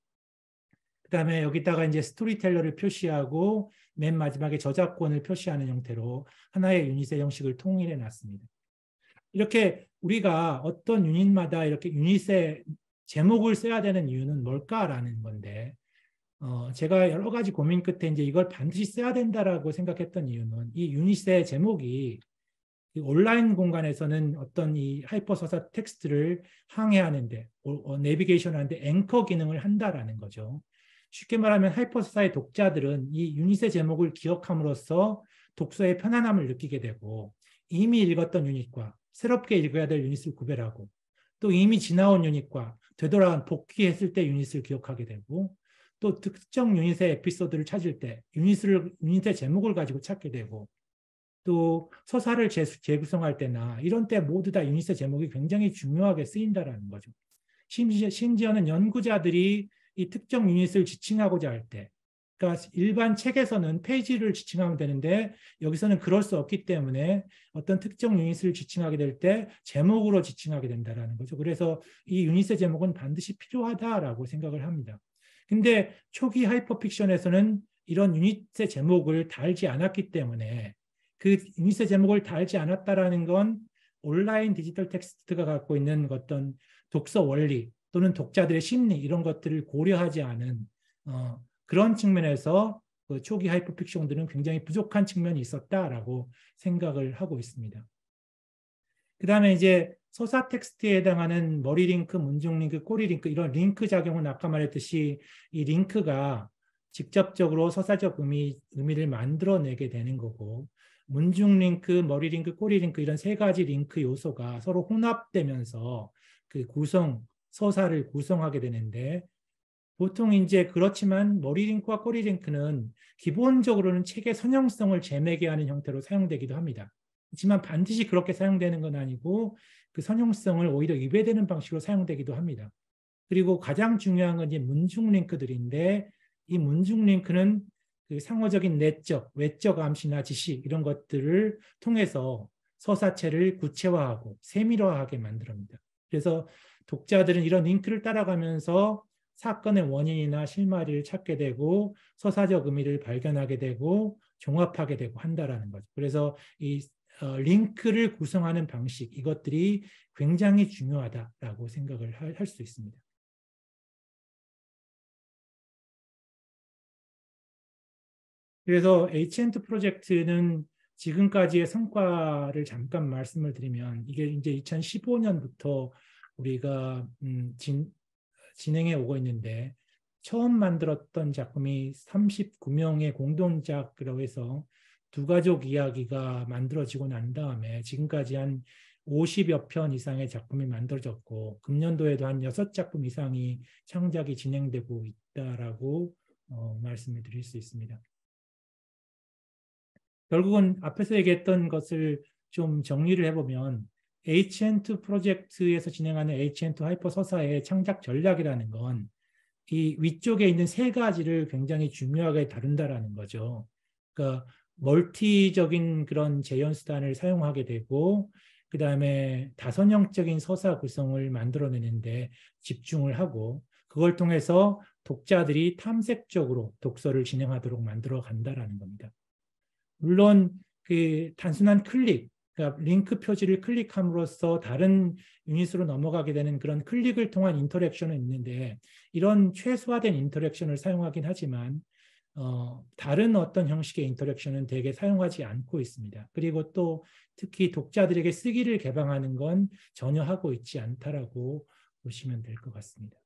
그 다음에 여기다가 이제 스토리텔러를 표시하고 맨 마지막에 저작권을 표시하는 형태로 하나의 유닛의 형식을 통일해 놨습니다. 이렇게 우리가 어떤 유닛마다 이렇게 유닛의 제목을 써야 되는 이유는 뭘까라는 건데, 제가 여러 가지 고민 끝에 이제 이걸 반드시 써야 된다라고 생각했던 이유는 이 유닛의 제목이 온라인 공간에서는 어떤 이 하이퍼서사 텍스트를 항해하는데, 내비게이션 하는데 앵커 기능을 한다라는 거죠. 쉽게 말하면 하이퍼서사의 독자들은 이 유닛의 제목을 기억함으로써 독서의 편안함을 느끼게 되고, 이미 읽었던 유닛과 새롭게 읽어야 될 유닛을 구별하고, 또 이미 지나온 유닛과 되돌아 복귀했을 때 유닛을 기억하게 되고, 또 특정 유닛의 에피소드를 찾을 때 유닛의 제목을 가지고 찾게 되고, 또 서사를 재구성할 때나 이런 때 모두 다 유닛의 제목이 굉장히 중요하게 쓰인다라는 거죠. 심지어는 연구자들이 이 특정 유닛을 지칭하고자 할 때, 그러니까 일반 책에서는 페이지를 지칭하면 되는데 여기서는 그럴 수 없기 때문에 어떤 특정 유닛을 지칭하게 될 때 제목으로 지칭하게 된다는 거죠. 그래서 이 유닛의 제목은 반드시 필요하다라고 생각을 합니다. 근데 초기 하이퍼픽션에서는 이런 유닛의 제목을 달지 않았기 때문에, 그 유닛의 제목을 달지 않았다라는 건 온라인 디지털 텍스트가 갖고 있는 어떤 독서 원리 또는 독자들의 심리 이런 것들을 고려하지 않은 그런 측면에서 그 초기 하이퍼픽션들은 굉장히 부족한 측면이 있었다라고 생각을 하고 있습니다. 그 다음에 이제 서사 텍스트에 해당하는 머리 링크, 문중 링크, 꼬리 링크, 이런 링크 작용은 아까 말했듯이 이 링크가 직접적으로 서사적 의미를 만들어내게 되는 거고, 문중 링크, 머리 링크, 꼬리 링크 이런 세 가지 링크 요소가 서로 혼합되면서 그 서사를 구성하게 되는데, 보통 이제 그렇지만 머리 링크와 꼬리 링크는 기본적으로는 책의 선형성을 재매개하는 형태로 사용되기도 합니다. 하지만 반드시 그렇게 사용되는 건 아니고 그 선형성을 오히려 위배되는 방식으로 사용되기도 합니다. 그리고 가장 중요한 건 이제 문중 링크들인데, 이 문중 링크는 그 상호적인 내적, 외적 암시나 지시 이런 것들을 통해서 서사체를 구체화하고 세밀화하게 만듭니다. 그래서 독자들은 이런 링크를 따라가면서 사건의 원인이나 실마리를 찾게 되고 서사적 의미를 발견하게 되고 종합하게 되고 한다라는 거죠. 그래서 이 링크를 구성하는 방식, 이것들이 굉장히 중요하다라고 생각을 할 수 있습니다. 그래서 H&T 프로젝트는 지금까지의 성과를 잠깐 말씀을 드리면, 이게 이제 2015년부터 우리가 진행해 오고 있는데, 처음 만들었던 작품이 39명의 공동작으로 해서 두 가족 이야기가 만들어지고 난 다음에 지금까지 한 50여 편 이상의 작품이 만들어졌고, 금년도에도 한 6작품 이상이 창작이 진행되고 있다라고 말씀을 드릴 수 있습니다. 결국은 앞에서 얘기했던 것을 좀 정리를 해보면, H&T 프로젝트에서 진행하는 H&T 하이퍼 서사의 창작 전략이라는 건 이 위쪽에 있는 세 가지를 굉장히 중요하게 다룬다라는 거죠. 그러니까 멀티적인 그런 재현 수단을 사용하게 되고, 그 다음에 다선형적인 서사 구성을 만들어내는데 집중을 하고, 그걸 통해서 독자들이 탐색적으로 독서를 진행하도록 만들어 간다라는 겁니다. 물론 그 단순한 클릭, 그러니까 링크 표지를 클릭함으로써 다른 유닛으로 넘어가게 되는 그런 클릭을 통한 인터랙션은 있는데, 이런 최소화된 인터랙션을 사용하긴 하지만 다른 어떤 형식의 인터랙션은 대개 사용하지 않고 있습니다. 그리고 또 특히 독자들에게 쓰기를 개방하는 건 전혀 하고 있지 않다라고 보시면 될 것 같습니다.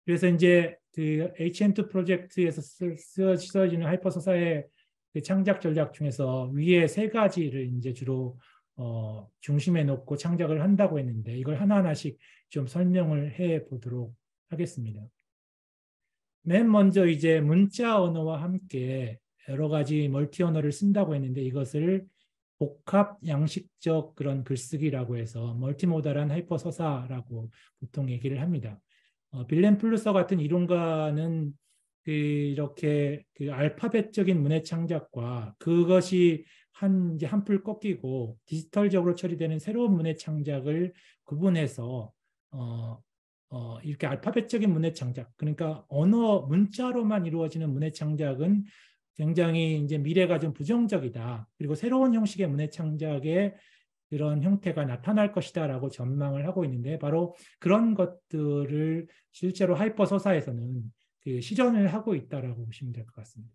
그래서 이제 그 H&T 프로젝트에서 쓰여지는 하이퍼서사의 그 창작 전략 중에서 위에 세 가지를 이제 주로 중심에 놓고 창작을 한다고 했는데, 이걸 하나하나씩 좀 설명을 해 보도록 하겠습니다. 맨 먼저 이제 문자 언어와 함께 여러 가지 멀티 언어를 쓴다고 했는데, 이것을 복합 양식적 그런 글쓰기라고 해서 멀티모달한 하이퍼 서사라고 보통 얘기를 합니다. 빌렌 플루서 같은 이론가는 이렇게 그 알파벳적인 문해 창작과 그것이 이제 한풀 꺾이고 디지털적으로 처리되는 새로운 문해 창작을 구분해서 이렇게 알파벳적인 문해 창작, 그러니까 언어 문자로만 이루어지는 문해 창작은 굉장히 이제 미래가 좀 부정적이다. 그리고 새로운 형식의 문해 창작의 그런 형태가 나타날 것이다라고 전망을 하고 있는데, 바로 그런 것들을 실제로 하이퍼 서사에서는 그 실현을 하고 있다라고 보시면 될 것 같습니다.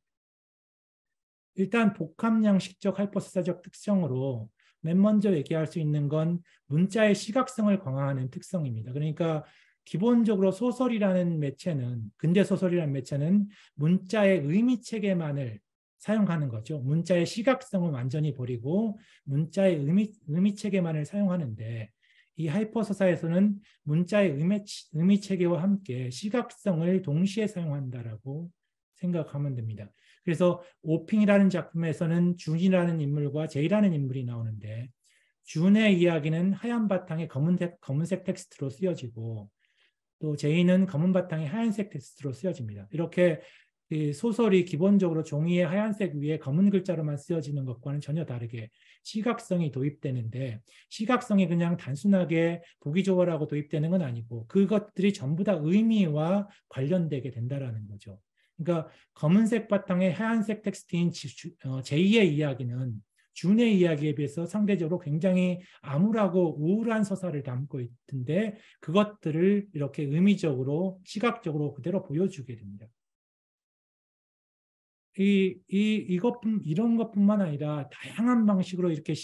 일단 복합 양식적 하이퍼 서사적 특성으로 맨 먼저 얘기할 수 있는 건 문자의 시각성을 강화하는 특성입니다. 그러니까 기본적으로 소설이라는 매체는, 근대 소설이라는 매체는 문자의 의미 체계만을 사용하는 거죠. 문자의 시각성은 완전히 버리고 문자의 의미 체계만을 사용하는데 이 하이퍼서사에서는 문자의 의미 체계와 함께 시각성을 동시에 사용한다라고 생각하면 됩니다. 그래서 오핑이라는 작품에서는 준이라는 인물과 제이라는 인물이 나오는데 준의 이야기는 하얀 바탕에 검은색 텍스트로 쓰여지고 또 제이는 검은 바탕에 하얀색 텍스트로 쓰여집니다. 이렇게 소설이 기본적으로 종이의 하얀색 위에 검은 글자로만 쓰여지는 것과는 전혀 다르게 시각성이 도입되는데 시각성이 그냥 단순하게 보기 좋아라고 도입되는 건 아니고 그것들이 전부 다 의미와 관련되게 된다라는 거죠. 그러니까 검은색 바탕에 하얀색 텍스트인 제이의 이야기는 준의 이야기에 비해서 상대적으로 굉장히 암울하고 우울한 서사를 담고 있는데 그것들을 이렇게 의미적으로 시각적으로 그대로 보여주게 됩니다. 이런 것뿐만 아니라 다양한 방식으로 이렇게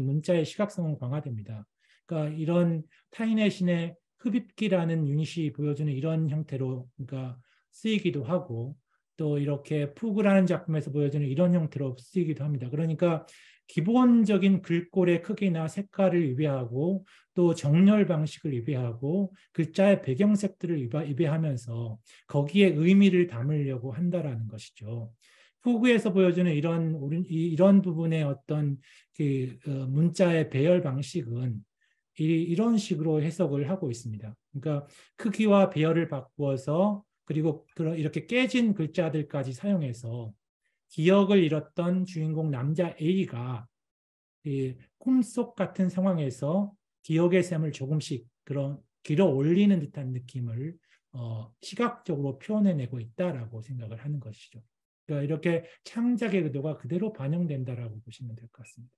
문자의 시각성은 강화됩니다. 그러니까 이런 타인의 신의 흡입기라는 유닛이 보여주는 이런 형태로 그러니까 쓰이기도 하고 또 이렇게 푸그라는 작품에서 보여주는 이런 형태로 쓰이기도 합니다. 그러니까 기본적인 글꼴의 크기나 색깔을 위배하고 또 정렬 방식을 위배하고 글자의 배경색들을 위배하면서 거기에 의미를 담으려고 한다라는 것이죠. 푸그에서 보여주는 이런 부분의 어떤 문자의 배열 방식은 이런 식으로 해석을 하고 있습니다. 그러니까 크기와 배열을 바꾸어서 그리고 이렇게 깨진 글자들까지 사용해서 기억을 잃었던 주인공 남자 A가 꿈속 같은 상황에서 기억의 샘을 조금씩 길어 올리는 듯한 느낌을 시각적으로 표현해내고 있다라고 생각을 하는 것이죠. 그러니까 이렇게 창작의 의도가 그대로 반영된다라고 보시면 될 것 같습니다.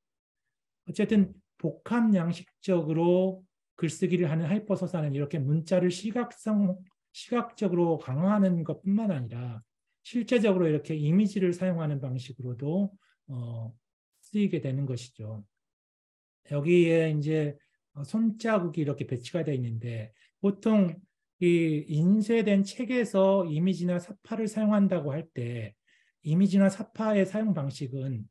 어쨌든 복합 양식적으로 글쓰기를 하는 하이퍼서사는 이렇게 문자를 시각적으로 강화하는 것뿐만 아니라 실제적으로 이렇게 이미지를 사용하는 방식으로도 쓰이게 되는 것이죠. 여기에 이제 손자국이 이렇게 배치가 되어 있는데 보통 이 인쇄된 책에서 이미지나 사파를 사용한다고 할 때 이미지나 사파의 사용 방식은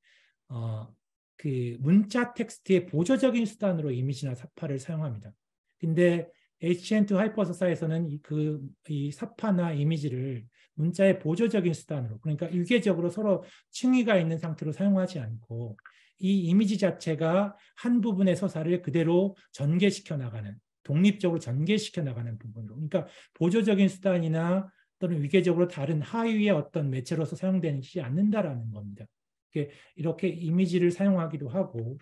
그 문자 텍스트의 보조적인 수단으로 이미지나 사파를 사용합니다. 근데 HN2 하이퍼서사에서는 이 사파나 이미지를 문자의 보조적인 수단으로 그러니까 유계적으로 서로 층위가 있는 상태로 사용하지 않고 이 이미지 자체가 한 부분의 서사를 그대로 전개시켜 나가는 독립적으로 전개시켜 나가는 부분으로 그러니까 보조적인 수단이나 또는 위계적으로 다른 하위의 어떤 매체로서 사용되지 않는다라는 겁니다. 이렇게 이미지를 사용하기도 하고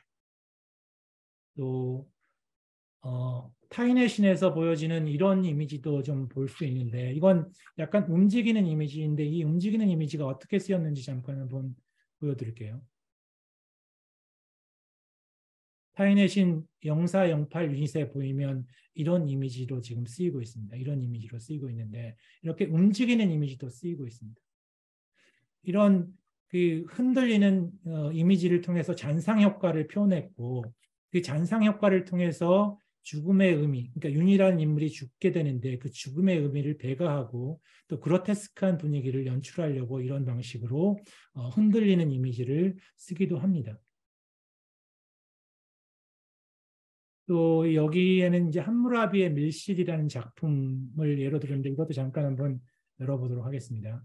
또 타인의 신에서 보여지는 이런 이미지도 좀 볼 수 있는데 이건 약간 움직이는 이미지인데 이 움직이는 이미지가 어떻게 쓰였는지 잠깐 한번 보여드릴게요. 타인의 신 0408 유닛에 보이면 이런 이미지로 지금 쓰이고 있습니다. 이런 이미지로 쓰이고 있는데 이렇게 움직이는 이미지도 쓰이고 있습니다. 이런 그 흔들리는 이미지를 통해서 잔상 효과를 표현했고 그 잔상 효과를 통해서 죽음의 의미, 그러니까 윤이라는 인물이 죽게 되는데 그 죽음의 의미를 배가하고 또 그로테스크한 분위기를 연출하려고 이런 방식으로 흔들리는 이미지를 쓰기도 합니다. 또 여기에는 이제 함무라비의 밀실이라는 작품을 예로 들었는데 이것도 잠깐 한번 열어보도록 하겠습니다.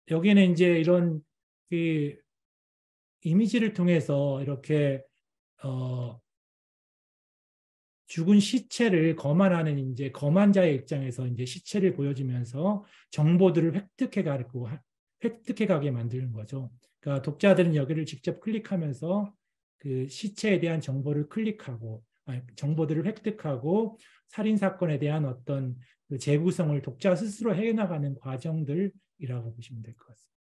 여기는 이제 이런 그 이미지를 통해서 이렇게 죽은 시체를 거만하는 이제 거만자의 입장에서 이제 시체를 보여주면서 정보들을 획득해 가게 만드는 거죠. 그러니까 독자들은 여기를 직접 클릭하면서 그 시체에 대한 정보를 정보들을 획득하고 살인 사건에 대한 어떤 그 재구성을 독자 스스로 해나가는 과정들이라고 보시면 될 것 같습니다.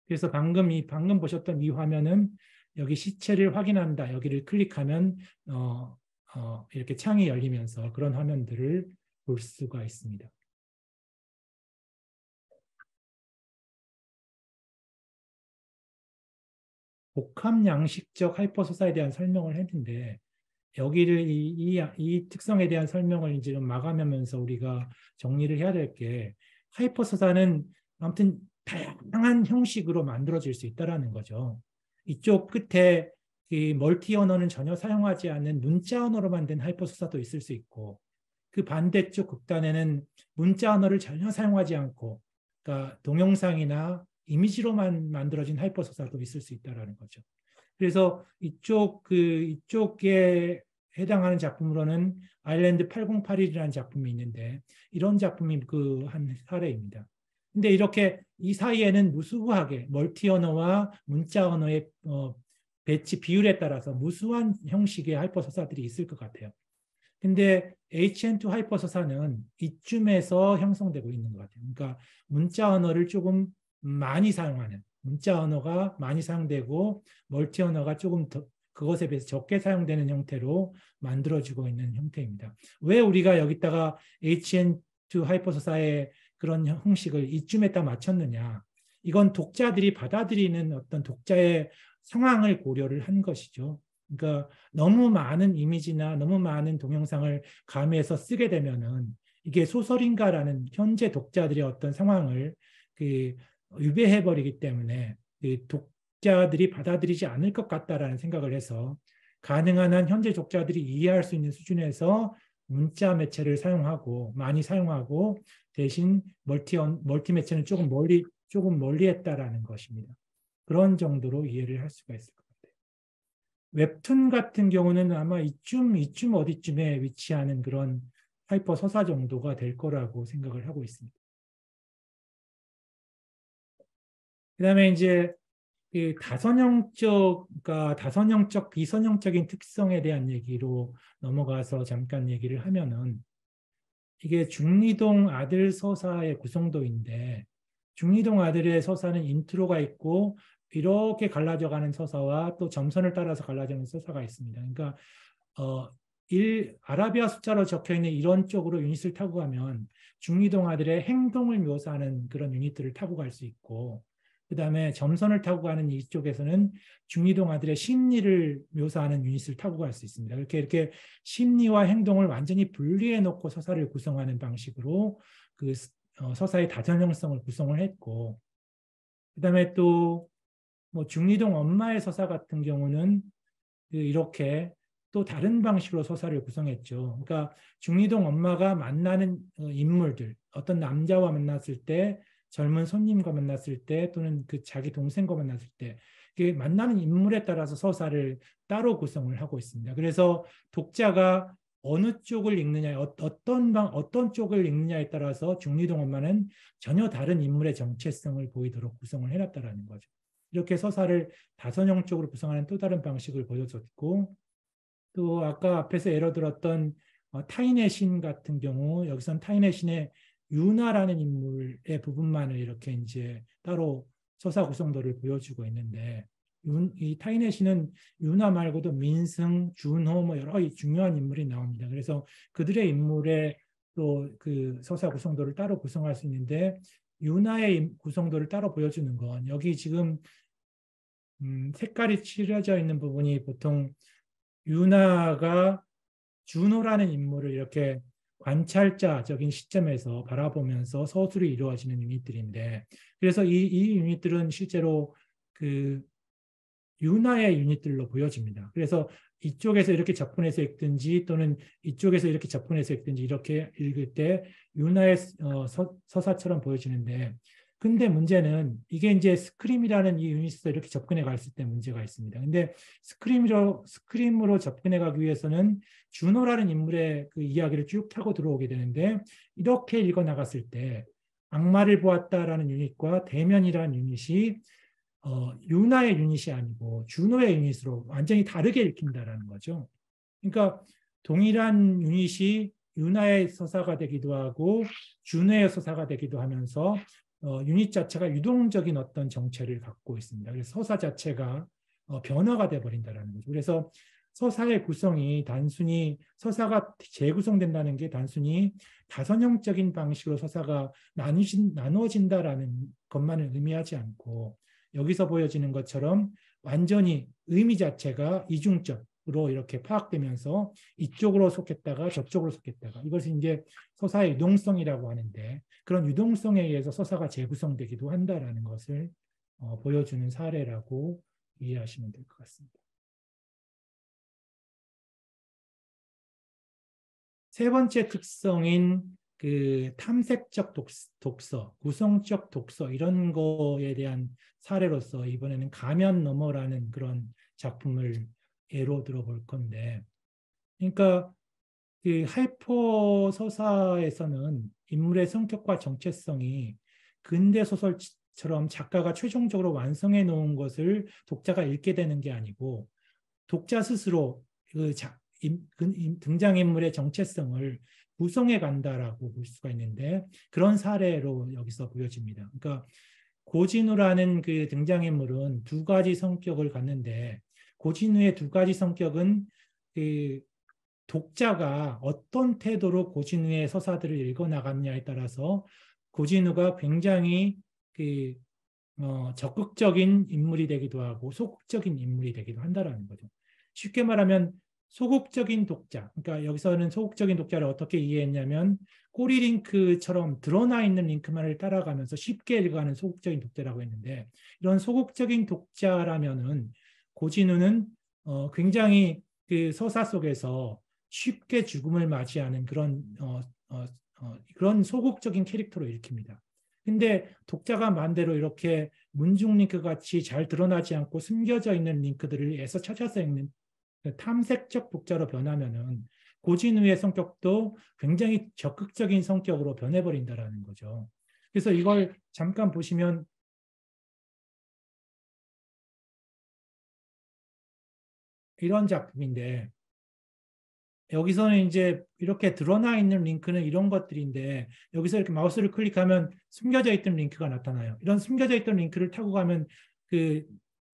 그래서 방금 보셨던 이 화면은 여기 시체를 확인한다. 여기를 클릭하면 이렇게 창이 열리면서 그런 화면들을 볼 수가 있습니다. 복합 양식적 하이퍼소사에 대한 설명을 했는데 여기를 이 특성에 대한 설명을 이제 좀 마감하면서 우리가 정리를 해야 될 게 하이퍼서사는 아무튼 다양한 형식으로 만들어질 수 있다라는 거죠. 이쪽 끝에 이 멀티 언어는 전혀 사용하지 않는 문자 언어로만 된 하이퍼서사도 있을 수 있고 그 반대쪽 극단에는 문자 언어를 전혀 사용하지 않고 그러니까 동영상이나 이미지로만 만들어진 하이퍼서사도 있을 수 있다라는 거죠. 그래서 이쪽에 해당하는 작품으로는 아일랜드 808이라는 작품이 있는데 이런 작품이 그 한 사례입니다. 근데 이렇게 이 사이에는 무수하게 멀티 언어와 문자 언어의 배치 비율에 따라서 무수한 형식의 하이퍼서사들이 있을 것 같아요. 근데 HN2 하이퍼서사는 이쯤에서 형성되고 있는 것 같아요. 그러니까 문자 언어를 조금 많이 사용하는, 문자 언어가 많이 사용되고 멀티 언어가 조금 더 그것에 비해서 적게 사용되는 형태로 만들어지고 있는 형태입니다. 왜 우리가 여기다가 HN2 하이퍼서사의 그런 형식을 이쯤에다 맞췄느냐? 이건 독자들이 받아들이는 어떤 독자의 상황을 고려를 한 것이죠. 그러니까 너무 많은 이미지나 너무 많은 동영상을 가미해서 쓰게 되면은 이게 소설인가라는 현재 독자들의 어떤 상황을 유배해 버리기 때문에 독자들이 받아들이지 않을 것 같다라는 생각을 해서 가능한 한 현재 독자들이 이해할 수 있는 수준에서 문자 매체를 사용하고 많이 사용하고 대신 멀티 매체는 조금 멀리 했다라는 것입니다. 그런 정도로 이해를 할 수가 있을 것 같아요. 웹툰 같은 경우는 아마 이쯤 어디쯤에 위치하는 그런 하이퍼 서사 정도가 될 거라고 생각을 하고 있습니다. 그다음에 이제 그 다선형적, 비선형적인 특성에 대한 얘기로 넘어가서 잠깐 얘기를 하면은 이게 중리동 아들 서사의 구성도인데 중리동 아들의 서사는 인트로가 있고 이렇게 갈라져가는 서사와 또 점선을 따라서 갈라지는 서사가 있습니다. 그러니까 아라비아 숫자로 적혀있는 이런 쪽으로 유닛을 타고 가면 중리동 아들의 행동을 묘사하는 그런 유닛들을 타고 갈 수 있고 그 다음에 점선을 타고 가는 이쪽에서는 중리동 아들의 심리를 묘사하는 유닛을 타고 갈 수 있습니다. 이렇게 심리와 행동을 완전히 분리해 놓고 서사를 구성하는 방식으로 그 서사의 다전형성을 구성을 했고 그 다음에 또 뭐 중리동 엄마의 서사 같은 경우는 이렇게 또 다른 방식으로 서사를 구성했죠. 그러니까 중리동 엄마가 만나는 인물들, 어떤 남자와 만났을 때, 젊은 손님과 만났을 때, 또는 그 자기 동생과 만났을 때, 만나는 인물에 따라서 서사를 따로 구성을 하고 있습니다. 그래서 독자가 어느 쪽을 읽느냐, 어떤 쪽을 읽느냐에 따라서 중리동 엄마는 전혀 다른 인물의 정체성을 보이도록 구성을 해놨다라는 거죠. 이렇게 서사를 다선형적으로 구성하는 또 다른 방식을 보여줬고, 또 아까 앞에서 예로 들었던 타인의 신 같은 경우 여기선 타인의 신의 유나라는 인물의 부분만을 이렇게 이제 따로 서사 구성도를 보여주고 있는데 이 타인의 신은 유나 말고도 민승, 준호 뭐 여러 중요한 인물이 나옵니다. 그래서 그들의 인물의 또 그 서사 구성도를 따로 구성할 수 있는데 유나의 구성도를 따로 보여주는 건 여기 지금 색깔이 칠해져 있는 부분이 보통 유나가 준호라는 인물을 이렇게 관찰자적인 시점에서 바라보면서 서술이 이루어지는 유닛들인데 그래서 이 유닛들은 실제로 그 유나의 유닛들로 보여집니다. 그래서 이쪽에서 이렇게 접근해서 읽든지 또는 이쪽에서 이렇게 접근해서 읽든지 이렇게 읽을 때 유나의 서사처럼 보여지는데 근데 문제는 이게 이제 스크림이라는 이 유닛에서 이렇게 접근해 갔을 때 문제가 있습니다. 근데 스크림으로 접근해 가기 위해서는 준호라는 인물의 그 이야기를 쭉 타고 들어오게 되는데 이렇게 읽어 나갔을 때 악마를 보았다라는 유닛과 대면이라는 유닛이 유나의 유닛이 아니고 준호의 유닛으로 완전히 다르게 읽힌다라는 거죠. 그러니까 동일한 유닛이 유나의 서사가 되기도 하고 준호의 서사가 되기도 하면서 유닛 자체가 유동적인 어떤 정체를 갖고 있습니다. 그래서 서사 자체가 변화가 되어버린다는 거죠. 그래서 서사의 구성이 단순히 서사가 재구성된다는 게 단순히 다선형적인 방식으로 서사가 나누어진다라는 것만을 의미하지 않고 여기서 보여지는 것처럼 완전히 의미 자체가 이중적, 이렇게 파악되면서 이쪽으로 속했다가 저쪽으로 속했다가 이것이 이제 서사의 유동성이라고 하는데 그런 유동성에 의해서 서사가 재구성되기도 한다라는 것을 보여주는 사례라고 이해하시면 될 것 같습니다. 세 번째 특성인 그 탐색적 독서, 구성적 독서 이런 거에 대한 사례로서 이번에는 가면 너머라는 그런 작품을 예로 들어볼 건데, 그러니까 그 하이퍼 서사에서는 인물의 성격과 정체성이 근대 소설처럼 작가가 최종적으로 완성해 놓은 것을 독자가 읽게 되는 게 아니고 독자 스스로 등장인물의 정체성을 구성해 간다라고 볼 수가 있는데 그런 사례로 여기서 보여집니다. 그러니까 고진우라는 그 등장인물은 두 가지 성격을 갖는데 고진우의 두 가지 성격은 그 독자가 어떤 태도로 고진우의 서사들을 읽어나갔냐에 따라서 고진우가 굉장히 그 적극적인 인물이 되기도 하고 소극적인 인물이 되기도 한다라는 거죠. 쉽게 말하면 소극적인 독자, 그러니까 여기서는 소극적인 독자를 어떻게 이해했냐면 꼬리 링크처럼 드러나 있는 링크만을 따라가면서 쉽게 읽어가는 소극적인 독자라고 했는데 이런 소극적인 독자라면은 고진우는 굉장히 그 서사 속에서 쉽게 죽음을 맞이하는 그런 소극적인 캐릭터로 읽힙니다. 근데 독자가 마음대로 이렇게 문중 링크 같이 잘 드러나지 않고 숨겨져 있는 링크들을 애써 찾아서 읽는 탐색적 독자로 변하면은 고진우의 성격도 굉장히 적극적인 성격으로 변해버린다라는 거죠. 그래서 이걸 잠깐 보시면 이런 작품인데 여기서는 이제 이렇게 드러나 있는 링크는 이런 것들인데 여기서 이렇게 마우스를 클릭하면 숨겨져 있던 링크가 나타나요. 이런 숨겨져 있던 링크를 타고 가면 그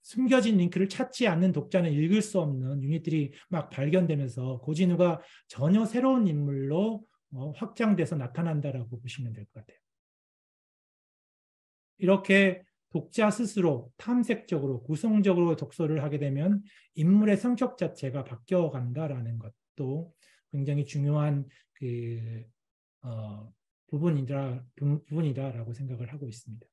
숨겨진 링크를 찾지 않는 독자는 읽을 수 없는 유닛들이 막 발견되면서 고진우가 전혀 새로운 인물로 확장돼서 나타난다라고 보시면 될 것 같아요. 이렇게 독자 스스로 탐색적으로 구성적으로 독서를 하게 되면 인물의 성격 자체가 바뀌어간다라는 것도 굉장히 중요한 그 부분이다라고 생각을 하고 있습니다.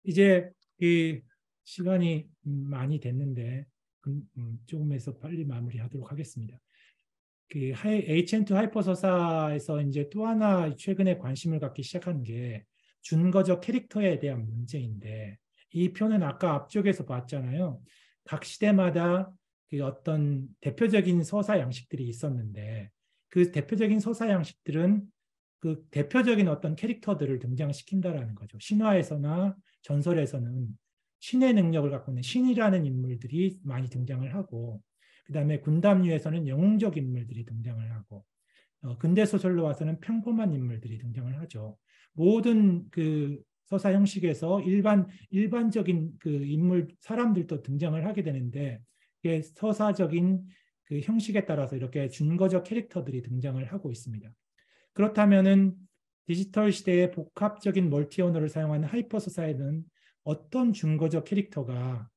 이제 그 시간이 많이 됐는데 조금 해서 빨리 마무리하도록 하겠습니다. 그 HN2 하이퍼 서사에서 이제 또 하나 최근에 관심을 갖기 시작한 게 준거적 캐릭터에 대한 문제인데 이 표는 아까 앞쪽에서 봤잖아요. 각 시대마다 그 어떤 대표적인 서사 양식들이 있었는데 그 대표적인 서사 양식들은 그 대표적인 어떤 캐릭터들을 등장시킨다라는 거죠. 신화에서나 전설에서는 신의 능력을 갖고 있는 신이라는 인물들이 많이 등장을 하고 그다음에 군담류에서는 영웅적 인물들이 등장을 하고 근대 소설로 와서는 평범한 인물들이 등장을 하죠. 모든 그 서사 형식에서 일반적인 그 인물 사람들도 등장을 하게 되는데 이게 서사적인 그 형식에 따라서 이렇게 준거적 캐릭터들이 등장을 하고 있습니다. 그렇다면은 디지털 시대의 복합적인 멀티 언어를 사용하는 하이퍼 서사에는 어떤 준거적 캐릭터가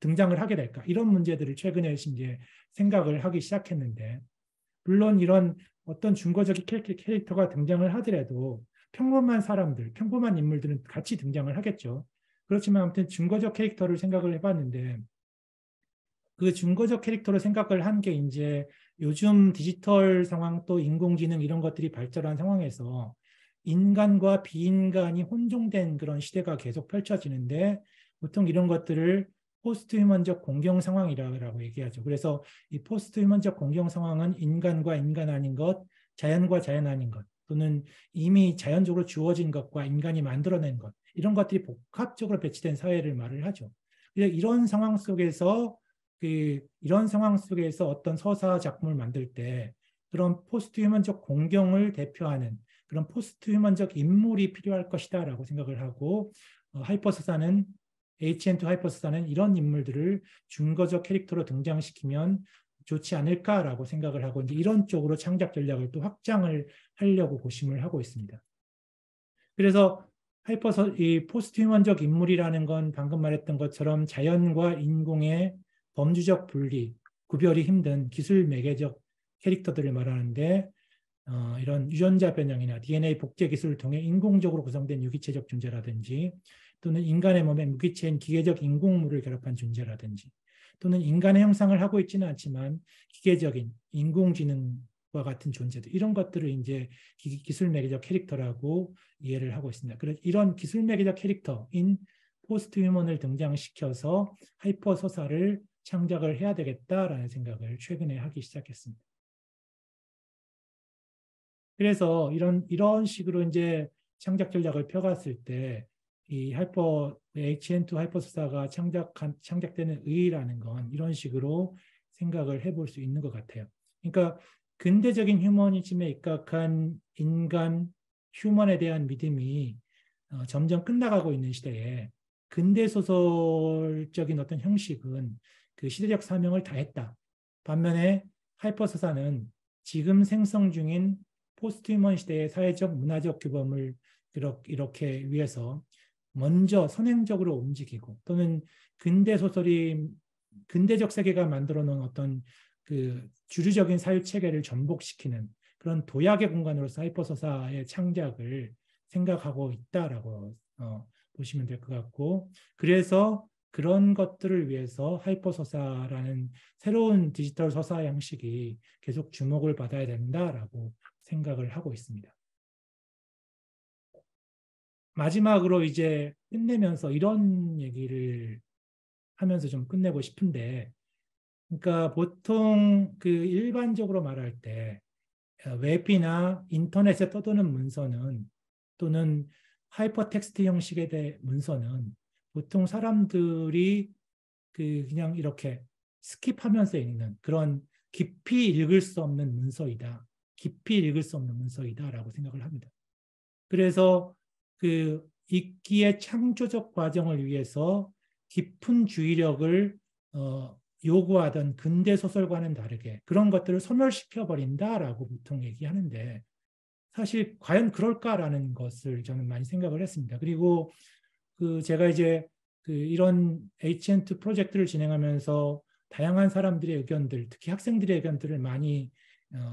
등장을 하게 될까? 이런 문제들을 최근에 이제 생각을 하기 시작했는데 물론 이런 어떤 준거적 캐릭터가 등장을 하더라도 평범한 사람들, 평범한 인물들은 같이 등장을 하겠죠. 그렇지만 아무튼 준거적 캐릭터를 생각을 해봤는데 그 준거적 캐릭터로 생각을 한 게 이제 요즘 디지털 상황 또 인공지능 이런 것들이 발전한 상황에서 인간과 비인간이 혼종된 그런 시대가 계속 펼쳐지는데 보통 이런 것들을 포스트 휴먼적 공경 상황이라고 얘기하죠. 그래서 이 포스트 휴먼적 공경 상황은 인간과 인간 아닌 것, 자연과 자연 아닌 것, 또는 이미 자연적으로 주어진 것과 인간이 만들어낸 것, 이런 것들이 복합적으로 배치된 사회를 말을 하죠. 이런 상황 속에서 어떤 서사 작품을 만들 때 그런 포스트 휴먼적 공경을 대표하는 그런 포스트 휴먼적 인물이 필요할 것이다라고 생각을 하고 하이퍼서사는 HN2 하이퍼서사는 이런 인물들을 준거적 캐릭터로 등장시키면 좋지 않을까라고 생각을 하고 이제 이런 쪽으로 창작 전략을 또 확장을 하려고 고심을 하고 있습니다. 그래서 이 포스트 휴먼적 인물이라는 건 방금 말했던 것처럼 자연과 인공의 범주적 분리, 구별이 힘든 기술 매개적 캐릭터들을 말하는데 이런 유전자 변형이나 DNA 복제 기술을 통해 인공적으로 구성된 유기체적 존재라든지 또는 인간의 몸에 무기체인 기계적 인공물을 결합한 존재라든지 또는 인간의 형상을 하고 있지는 않지만 기계적인 인공지능과 같은 존재들 이런 것들을 이제 기술 매개적 캐릭터라고 이해를 하고 있습니다. 그래서 이런 기술 매개적 캐릭터인 포스트 휴먼을 등장시켜서 하이퍼 서사를 창작을 해야 되겠다라는 생각을 최근에 하기 시작했습니다. 그래서 이런 식으로 이제 창작 전략을 펴갔을 때 이 HN2 하이퍼 서사가 창작되는 의의라는 건 이런 식으로 생각을 해볼 수 있는 것 같아요. 그러니까 근대적인 휴머니즘에 입각한 인간 휴먼에 대한 믿음이 점점 끝나가고 있는 시대에 근대 소설적인 어떤 형식은 그 시대적 사명을 다했다. 반면에 하이퍼 서사는 지금 생성 중인 포스트 휴먼 시대의 사회적 문화적 규범을 이렇게 위해서 먼저 선행적으로 움직이고 또는 근대 소설이 근대적 세계가 만들어 놓은 어떤 그 주류적인 사유 체계를 전복시키는 그런 도약의 공간으로서 하이퍼 서사의 창작을 생각하고 있다라고 보시면 될 것 같고 그래서 그런 것들을 위해서 하이퍼 서사라는 새로운 디지털 서사 양식이 계속 주목을 받아야 된다라고 생각을 하고 있습니다. 마지막으로 이제 끝내면서 이런 얘기를 하면서 좀 끝내고 싶은데, 그러니까 보통 그 일반적으로 말할 때 웹이나 인터넷에 떠도는 문서는 또는 하이퍼텍스트 형식의 문서는 보통 사람들이 그냥 이렇게 스킵하면서 읽는 그런 깊이 읽을 수 없는 문서이다. 깊이 읽을 수 없는 문서이다라고 생각을 합니다. 그래서 그 읽기의 창조적 과정을 위해서 깊은 주의력을 요구하던 근대 소설과는 다르게 그런 것들을 소멸시켜 버린다라고 보통 얘기하는데 사실 과연 그럴까라는 것을 저는 많이 생각을 했습니다. 그리고 그 제가 이제 이런 HN2 프로젝트를 진행하면서 다양한 사람들의 의견들, 특히 학생들의 의견들을 많이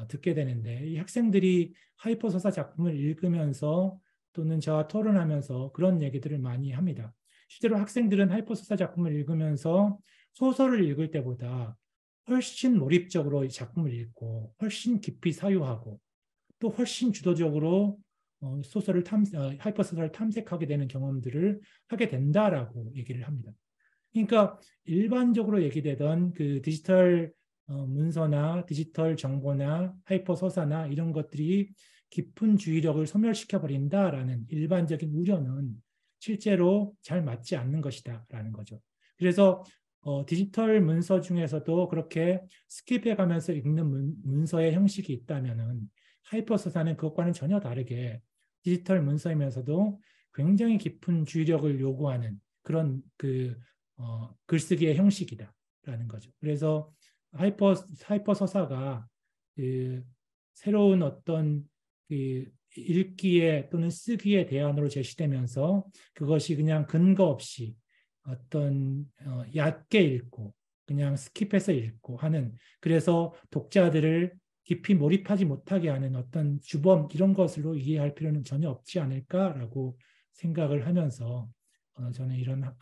듣게 되는데 이 학생들이 하이퍼 서사 작품을 읽으면서 또는 저와 토론하면서 그런 얘기들을 많이 합니다. 실제로 학생들은 하이퍼 서사 작품을 읽으면서 소설을 읽을 때보다 훨씬 몰입적으로 이 작품을 읽고 훨씬 깊이 사유하고 또 훨씬 주도적으로 하이퍼 서사를 탐색하게 되는 경험들을 하게 된다라고 얘기를 합니다. 그러니까 일반적으로 얘기되던 그 디지털 문서나 디지털 정보나 하이퍼 서사나 이런 것들이 깊은 주의력을 소멸시켜 버린다라는 일반적인 우려는 실제로 잘 맞지 않는 것이다라는 거죠. 그래서 디지털 문서 중에서도 그렇게 스킵해 가면서 읽는 문서의 형식이 있다면은 하이퍼 서사는 그것과는 전혀 다르게 디지털 문서이면서도 굉장히 깊은 주의력을 요구하는 그런 글쓰기의 형식이다라는 거죠. 그래서 하이퍼 서사가 새로운 어떤 읽기에 또는 쓰기의 대안으로 제시되면서 그것이 그냥 근거 없이 어떤 얕게 읽고 그냥 스킵해서 읽고 하는 그래서 독자들을 깊이 몰입하지 못하게 하는 어떤 주범 이런 것으로 이해할 필요는 전혀 없지 않을까라고 생각을 하면서 저는 이런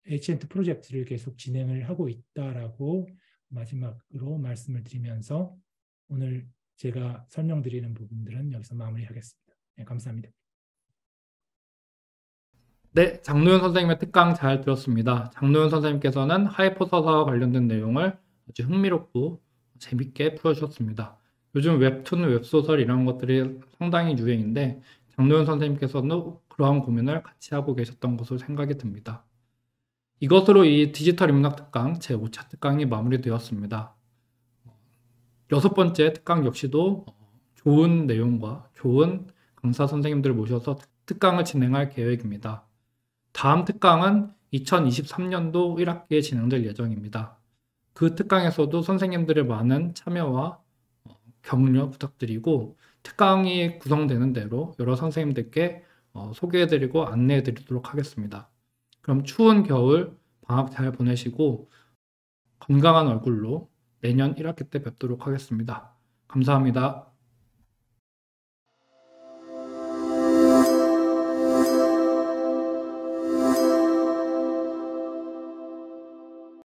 HN2 프로젝트를 계속 진행을 하고 있다라고 마지막으로 말씀을 드리면서 오늘 제가 설명드리는 부분들은 여기서 마무리하겠습니다. 네, 감사합니다. 네, 장노현 선생님의 특강 잘 들었습니다. 장노현 선생님께서는 하이퍼 서사와 관련된 내용을 아주 흥미롭고 재밌게 풀어주셨습니다. 요즘 웹툰, 웹소설 이런 것들이 상당히 유행인데 장노현 선생님께서는 그러한 고민을 같이 하고 계셨던 것으로 생각이 듭니다. 이것으로 이 디지털 인문학 특강 제5차 특강이 마무리되었습니다. 6번째 특강 역시도 좋은 내용과 좋은 강사 선생님들을 모셔서 특강을 진행할 계획입니다. 다음 특강은 2023년도 1학기에 진행될 예정입니다. 그 특강에서도 선생님들의 많은 참여와 격려 부탁드리고 특강이 구성되는 대로 여러 선생님들께 소개해드리고 안내해드리도록 하겠습니다. 그럼 추운 겨울 방학 잘 보내시고 건강한 얼굴로 내년 1학기 때 뵙도록 하겠습니다. 감사합니다.